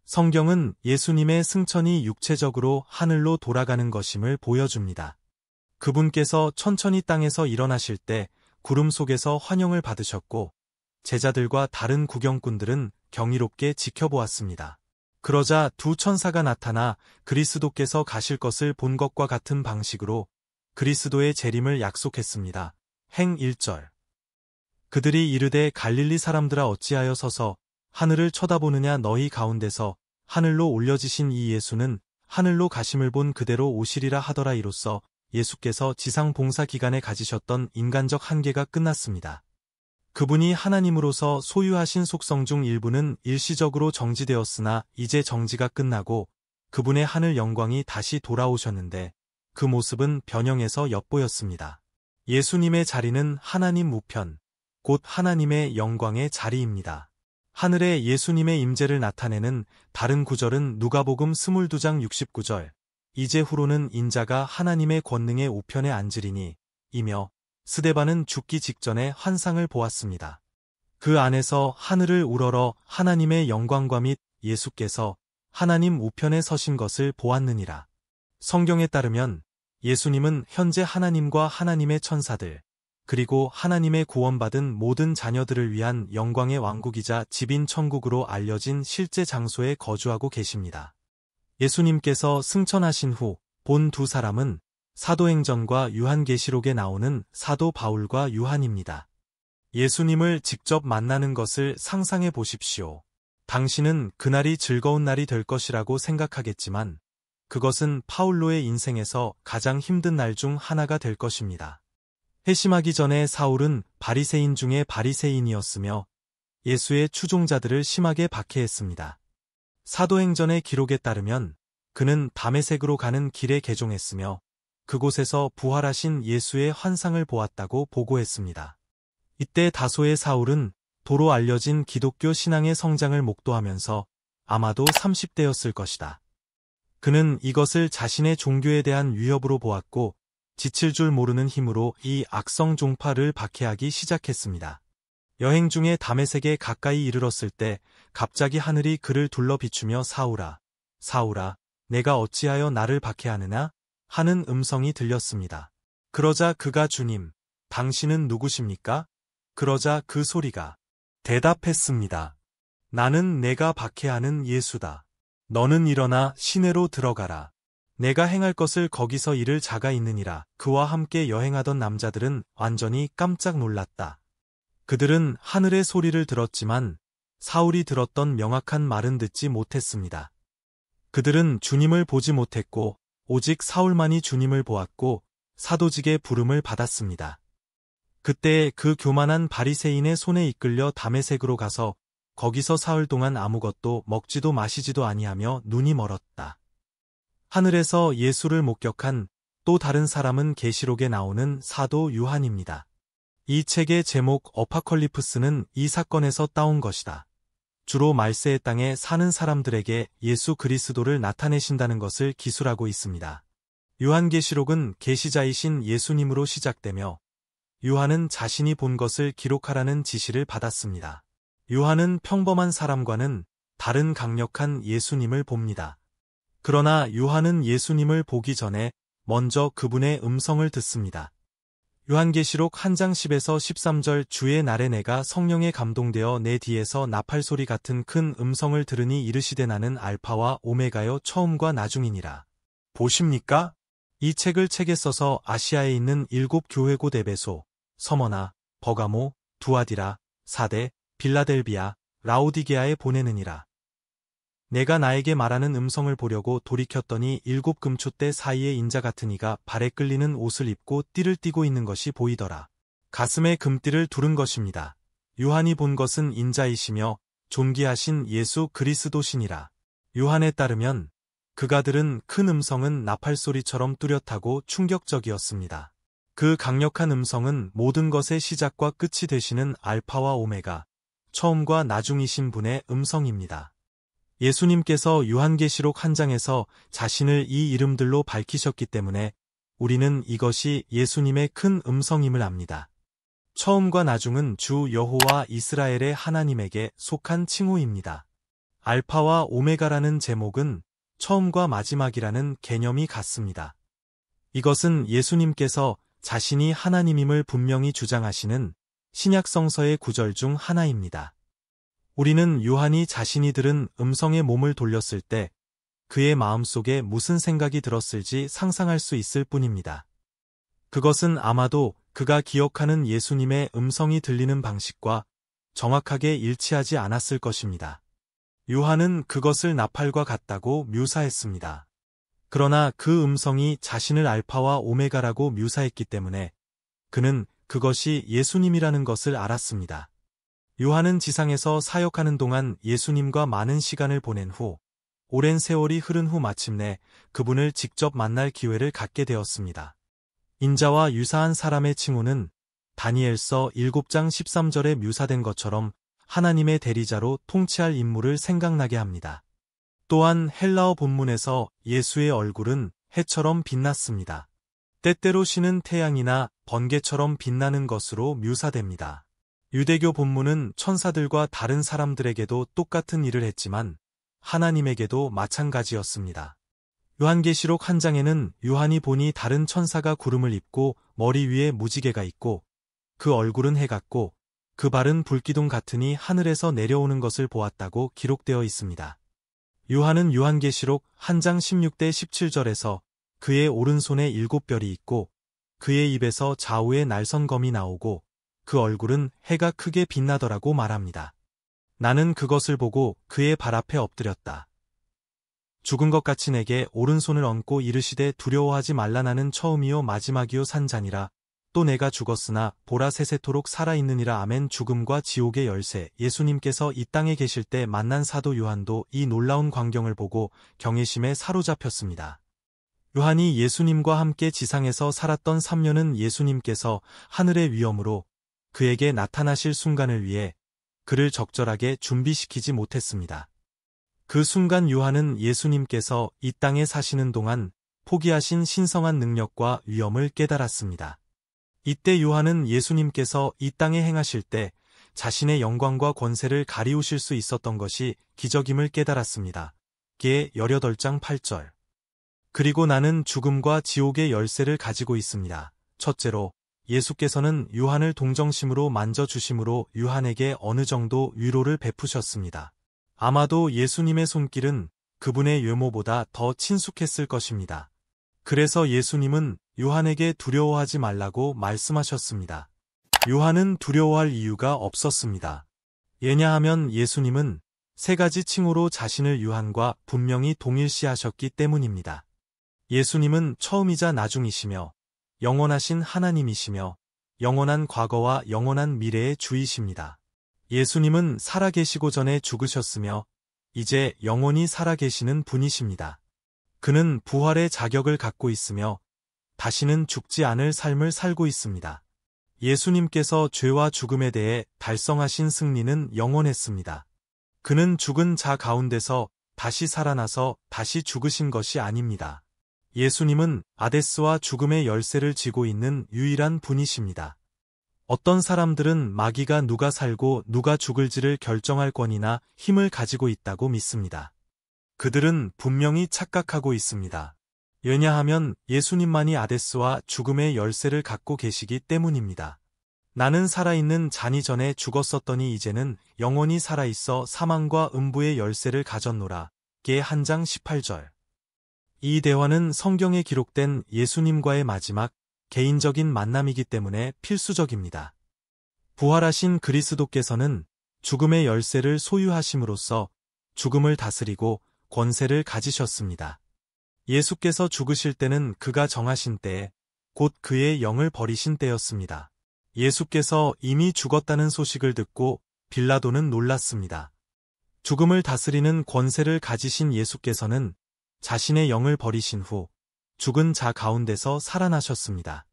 성경은 예수님의 승천이 육체적으로 하늘로 돌아가는 것임을 보여줍니다. 그분께서 천천히 땅에서 일어나실 때 구름 속에서 환영을 받으셨고 제자들과 다른 구경꾼들은 경이롭게 지켜보았습니다. 그러자 두 천사가 나타나 그리스도께서 가실 것을 본 것과 같은 방식으로 그리스도의 재림을 약속했습니다. 행 1절. 그들이 이르되 갈릴리 사람들아 어찌하여 서서 하늘을 쳐다보느냐. 너희 가운데서 하늘로 올려지신 이 예수는 하늘로 가심을 본 그대로 오시리라 하더라. 이로써 예수께서 지상 봉사 기간에 가지셨던 인간적 한계가 끝났습니다. 그분이 하나님으로서 소유하신 속성 중 일부는 일시적으로 정지되었으나 이제 정지가 끝나고 그분의 하늘 영광이 다시 돌아오셨는데 그 모습은 변형해서 엿보였습니다. 예수님의 자리는 하나님 우편, 곧 하나님의 영광의 자리입니다. 하늘에 예수님의 임재를 나타내는 다른 구절은 누가복음 22장 69절. 이제후로는 인자가 하나님의 권능의 우편에 앉으리니 이며 스데반은 죽기 직전에 환상을 보았습니다. 그 안에서 하늘을 우러러 하나님의 영광과 및 예수께서 하나님 우편에 서신 것을 보았느니라. 성경에 따르면 예수님은 현재 하나님과 하나님의 천사들, 그리고 하나님의 구원받은 모든 자녀들을 위한 영광의 왕국이자 집인 천국으로 알려진 실제 장소에 거주하고 계십니다. 예수님께서 승천하신 후 본 두 사람은 사도행전과 요한계시록에 나오는 사도 바울과 요한입니다. 예수님을 직접 만나는 것을 상상해 보십시오. 당신은 그날이 즐거운 날이 될 것이라고 생각하겠지만 그것은 파울로의 인생에서 가장 힘든 날 중 하나가 될 것입니다. 회심하기 전에 사울은 바리새인 중에 바리새인이었으며 예수의 추종자들을 심하게 박해했습니다. 사도행전의 기록에 따르면 그는 다메섹으로 가는 길에 개종했으며 그곳에서 부활하신 예수의 환상을 보았다고 보고했습니다. 이때 다소의 사울은 도로 알려진 기독교 신앙의 성장을 목도하면서 아마도 30대였을 것이다. 그는 이것을 자신의 종교에 대한 위협으로 보았고 지칠 줄 모르는 힘으로 이 악성 종파를 박해하기 시작했습니다. 여행 중에 다메섹에 가까이 이르렀을 때 갑자기 하늘이 그를 둘러 비추며 사울아, 사울아, 내가 어찌하여 나를 박해하느냐? 하는 음성이 들렸습니다. 그러자 그가 주님, 당신은 누구십니까? 그러자 그 소리가 대답했습니다. 나는 내가 박해하는 예수다. 너는 일어나 시내로 들어가라. 내가 행할 것을 거기서 이를 자가 있느니라. 그와 함께 여행하던 남자들은 완전히 깜짝 놀랐다. 그들은 하늘의 소리를 들었지만 사울이 들었던 명확한 말은 듣지 못했습니다. 그들은 주님을 보지 못했고 오직 사울만이 주님을 보았고 사도직의 부름을 받았습니다. 그때 그 교만한 바리새인의 손에 이끌려 다메섹으로 가서 거기서 사흘 동안 아무것도 먹지도 마시지도 아니하며 눈이 멀었다. 하늘에서 예수를 목격한 또 다른 사람은 계시록에 나오는 사도 요한입니다. 이 책의 제목 어파컬리프스는 이 사건에서 따온 것이다. 주로 말세의 땅에 사는 사람들에게 예수 그리스도를 나타내신다는 것을 기술하고 있습니다. 요한계시록은 계시자이신 예수님으로 시작되며 요한은 자신이 본 것을 기록하라는 지시를 받았습니다. 요한은 평범한 사람과는 다른 강력한 예수님을 봅니다. 그러나 요한은 예수님을 보기 전에 먼저 그분의 음성을 듣습니다. 요한계시록 1장 10에서 13절 주의 날에 내가 성령에 감동되어 내 뒤에서 나팔소리 같은 큰 음성을 들으니 이르시되 나는 알파와 오메가요 처음과 나중이니라. 보십니까? 이 책을 책에 써서 아시아에 있는 7교회 곧 에베소, 서머나, 버가모, 두아디라, 사데, 빌라델비아, 라오디게아에 보내느니라. 내가 나에게 말하는 음성을 보려고 돌이켰더니 7금초대 사이에 인자 같은 이가 발에 끌리는 옷을 입고 띠를 띠고 있는 것이 보이더라. 가슴에 금띠를 두른 것입니다. 요한이 본 것은 인자이시며 존귀하신 예수 그리스도시니라. 요한에 따르면 그가 들은 큰 음성은 나팔소리처럼 뚜렷하고 충격적이었습니다. 그 강력한 음성은 모든 것의 시작과 끝이 되시는 알파와 오메가, 처음과 나중이신 분의 음성입니다. 예수님께서 요한계시록 1장에서 자신을 이 이름들로 밝히셨기 때문에 우리는 이것이 예수님의 큰 음성임을 압니다. 처음과 나중은 주 여호와 이스라엘의 하나님에게 속한 칭호입니다. 알파와 오메가라는 제목은 처음과 마지막이라는 개념이 같습니다. 이것은 예수님께서 자신이 하나님임을 분명히 주장하시는 신약성서의 구절 중 하나입니다. 우리는 요한이 자신이 들은 음성에 몸을 돌렸을 때 그의 마음속에 무슨 생각이 들었을지 상상할 수 있을 뿐입니다. 그것은 아마도 그가 기억하는 예수님의 음성이 들리는 방식과 정확하게 일치하지 않았을 것입니다. 요한은 그것을 나팔과 같다고 묘사했습니다. 그러나 그 음성이 자신을 알파와 오메가라고 묘사했기 때문에 그는 그것이 예수님이라는 것을 알았습니다. 요한은 지상에서 사역하는 동안 예수님과 많은 시간을 보낸 후, 오랜 세월이 흐른 후 마침내 그분을 직접 만날 기회를 갖게 되었습니다. 인자와 유사한 사람의 칭호는 다니엘서 7장 13절에 묘사된 것처럼 하나님의 대리자로 통치할 인물을 생각나게 합니다. 또한 헬라어 본문에서 예수의 얼굴은 해처럼 빛났습니다. 때때로 쉬는 태양이나 번개처럼 빛나는 것으로 묘사됩니다. 유대교 본문은 천사들과 다른 사람들에게도 똑같은 일을 했지만 하나님에게도 마찬가지였습니다. 요한계시록 1장에는 요한이 보니 다른 천사가 구름을 입고 머리 위에 무지개가 있고 그 얼굴은 해 같고 그 발은 불기둥 같으니 하늘에서 내려오는 것을 보았다고 기록되어 있습니다. 요한은 요한계시록 1장 16대 17절에서 그의 오른손에 7별이 있고 그의 입에서 좌우에 날선검이 나오고 그 얼굴은 해가 크게 빛나더라고 말합니다. 나는 그것을 보고 그의 발 앞에 엎드렸다. 죽은 것 같이 내게 오른손을 얹고 이르시되 두려워하지 말라 나는 처음이요 마지막이요 산자니라. 또 내가 죽었으나 보라 세세토록 살아있느니라. 아멘. 죽음과 지옥의 열쇠. 예수님께서 이 땅에 계실 때 만난 사도 요한도 이 놀라운 광경을 보고 경외심에 사로잡혔습니다. 요한이 예수님과 함께 지상에서 살았던 3년은 예수님께서 하늘의 위엄으로 그에게 나타나실 순간을 위해 그를 적절하게 준비시키지 못했습니다. 그 순간 요한은 예수님께서 이 땅에 사시는 동안 포기하신 신성한 능력과 위엄을 깨달았습니다. 이때 요한은 예수님께서 이 땅에 행하실 때 자신의 영광과 권세를 가리우실 수 있었던 것이 기적임을 깨달았습니다. 게 18장 8절. 그리고 나는 죽음과 지옥의 열쇠를 가지고 있습니다. 첫째로 예수께서는 요한을 동정심으로 만져주심으로 요한에게 어느 정도 위로를 베푸셨습니다. 아마도 예수님의 손길은 그분의 외모보다 더 친숙했을 것입니다. 그래서 예수님은 요한에게 두려워하지 말라고 말씀하셨습니다. 요한은 두려워할 이유가 없었습니다. 왜냐하면 예수님은 3가지 칭호로 자신을 요한과 분명히 동일시하셨기 때문입니다. 예수님은 처음이자 나중이시며 영원하신 하나님이시며 영원한 과거와 영원한 미래의 주이십니다. 예수님은 살아계시고 전에 죽으셨으며 이제 영원히 살아계시는 분이십니다. 그는 부활의 자격을 갖고 있으며 다시는 죽지 않을 삶을 살고 있습니다. 예수님께서 죄와 죽음에 대해 달성하신 승리는 영원했습니다. 그는 죽은 자 가운데서 다시 살아나서 다시 죽으신 것이 아닙니다. 예수님은 아데스와 죽음의 열쇠를 쥐고 있는 유일한 분이십니다. 어떤 사람들은 마귀가 누가 살고 누가 죽을지를 결정할 권위나 힘을 가지고 있다고 믿습니다. 그들은 분명히 착각하고 있습니다. 왜냐하면 예수님만이 아데스와 죽음의 열쇠를 갖고 계시기 때문입니다. 나는 살아있는 자니 전에 죽었었더니 이제는 영원히 살아있어 사망과 음부의 열쇠를 가졌노라. 게 한 장 18절. 이 대화는 성경에 기록된 예수님과의 마지막 개인적인 만남이기 때문에 필수적입니다. 부활하신 그리스도께서는 죽음의 열쇠를 소유하심으로써 죽음을 다스리고 권세를 가지셨습니다. 예수께서 죽으실 때는 그가 정하신 때에 곧 그의 영을 버리신 때였습니다. 예수께서 이미 죽었다는 소식을 듣고 빌라도는 놀랐습니다. 죽음을 다스리는 권세를 가지신 예수께서는 자신의 영을 버리신 후 죽은 자 가운데서 살아나셨습니다.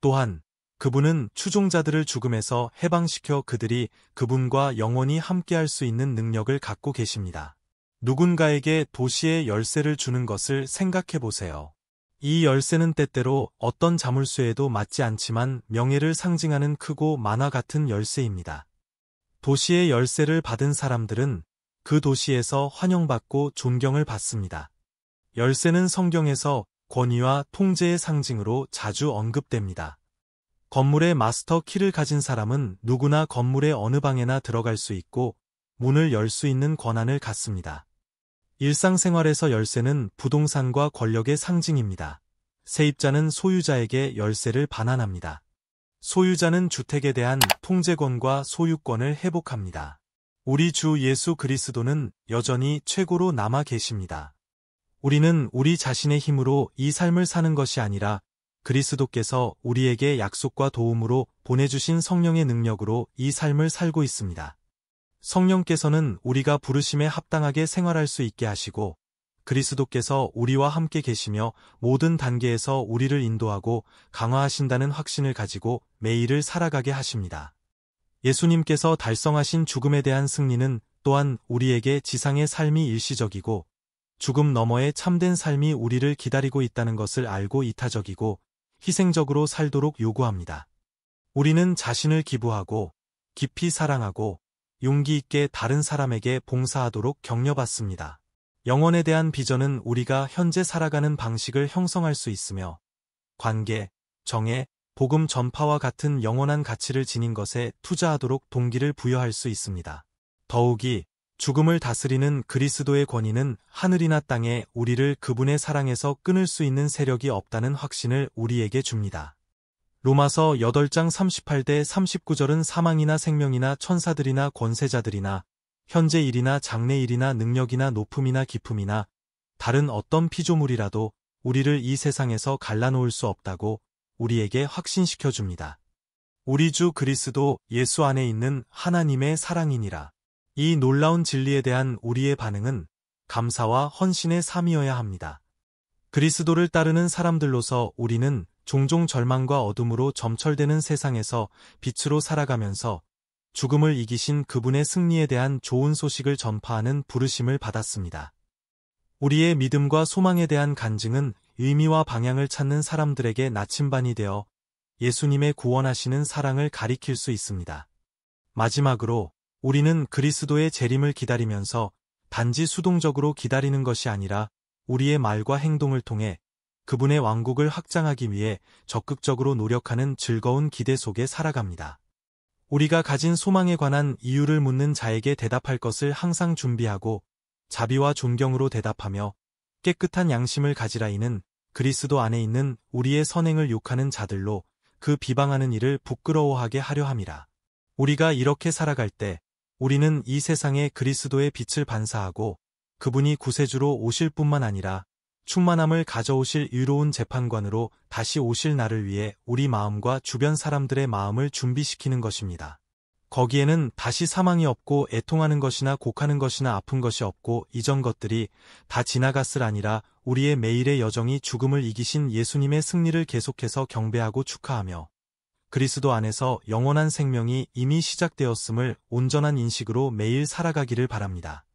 또한 그분은 추종자들을 죽음에서 해방시켜 그들이 그분과 영원히 함께할 수 있는 능력을 갖고 계십니다. 누군가에게 도시의 열쇠를 주는 것을 생각해 보세요. 이 열쇠는 때때로 어떤 자물쇠에도 맞지 않지만 명예를 상징하는 크고 만화 같은 열쇠입니다. 도시의 열쇠를 받은 사람들은 그 도시에서 환영받고 존경을 받습니다. 열쇠는 성경에서 권위와 통제의 상징으로 자주 언급됩니다. 건물의 마스터 키를 가진 사람은 누구나 건물의 어느 방에나 들어갈 수 있고 문을 열 수 있는 권한을 갖습니다. 일상생활에서 열쇠는 부동산과 권력의 상징입니다. 세입자는 소유자에게 열쇠를 반환합니다. 소유자는 주택에 대한 통제권과 소유권을 회복합니다. 우리 주 예수 그리스도는 여전히 최고로 남아 계십니다. 우리는 우리 자신의 힘으로 이 삶을 사는 것이 아니라 그리스도께서 우리에게 약속과 도움으로 보내주신 성령의 능력으로 이 삶을 살고 있습니다. 성령께서는 우리가 부르심에 합당하게 생활할 수 있게 하시고 그리스도께서 우리와 함께 계시며 모든 단계에서 우리를 인도하고 강화하신다는 확신을 가지고 매일을 살아가게 하십니다. 예수님께서 달성하신 죽음에 대한 승리는 또한 우리에게 지상의 삶이 일시적이고 죽음 너머의 참된 삶이 우리를 기다리고 있다는 것을 알고 이타적이고 희생적으로 살도록 요구합니다. 우리는 자신을 기부하고 깊이 사랑하고 용기 있게 다른 사람에게 봉사하도록 격려받습니다. 영혼에 대한 비전은 우리가 현재 살아가는 방식을 형성할 수 있으며 관계, 정의, 복음 전파와 같은 영원한 가치를 지닌 것에 투자하도록 동기를 부여할 수 있습니다. 더욱이 죽음을 다스리는 그리스도의 권위는 하늘이나 땅에 우리를 그분의 사랑에서 끊을 수 있는 세력이 없다는 확신을 우리에게 줍니다. 로마서 8장 38대 39절은 사망이나 생명이나 천사들이나 권세자들이나 현재 일이나 장래 일이나 능력이나 높음이나 깊음이나 다른 어떤 피조물이라도 우리를 이 세상에서 갈라놓을 수 없다고 우리에게 확신시켜 줍니다. 우리 주 그리스도 예수 안에 있는 하나님의 사랑이니라. 이 놀라운 진리에 대한 우리의 반응은 감사와 헌신의 삶이어야 합니다. 그리스도를 따르는 사람들로서 우리는 종종 절망과 어둠으로 점철되는 세상에서 빛으로 살아가면서 죽음을 이기신 그분의 승리에 대한 좋은 소식을 전파하는 부르심을 받았습니다. 우리의 믿음과 소망에 대한 간증은 의미와 방향을 찾는 사람들에게 나침반이 되어 예수님의 구원하시는 사랑을 가리킬 수 있습니다. 마지막으로 우리는 그리스도의 재림을 기다리면서 단지 수동적으로 기다리는 것이 아니라 우리의 말과 행동을 통해 그분의 왕국을 확장하기 위해 적극적으로 노력하는 즐거운 기대 속에 살아갑니다. 우리가 가진 소망에 관한 이유를 묻는 자에게 대답할 것을 항상 준비하고 자비와 존경으로 대답하며 깨끗한 양심을 가지라. 이는 그리스도 안에 있는 우리의 선행을 욕하는 자들로 그 비방하는 일을 부끄러워하게 하려 함이라. 우리가 이렇게 살아갈 때 우리는 이 세상에 그리스도의 빛을 반사하고 그분이 구세주로 오실 뿐만 아니라 충만함을 가져오실 의로운 재판관으로 다시 오실 날을 위해 우리 마음과 주변 사람들의 마음을 준비시키는 것입니다. 거기에는 다시 사망이 없고 애통하는 것이나 곡하는 것이나 아픈 것이 없고 이전 것들이 다 지나갔을 아니라 우리의 매일의 여정이 죽음을 이기신 예수님의 승리를 계속해서 경배하고 축하하며 그리스도 안에서 영원한 생명이 이미 시작되었음을 온전한 인식으로 매일 살아가기를 바랍니다.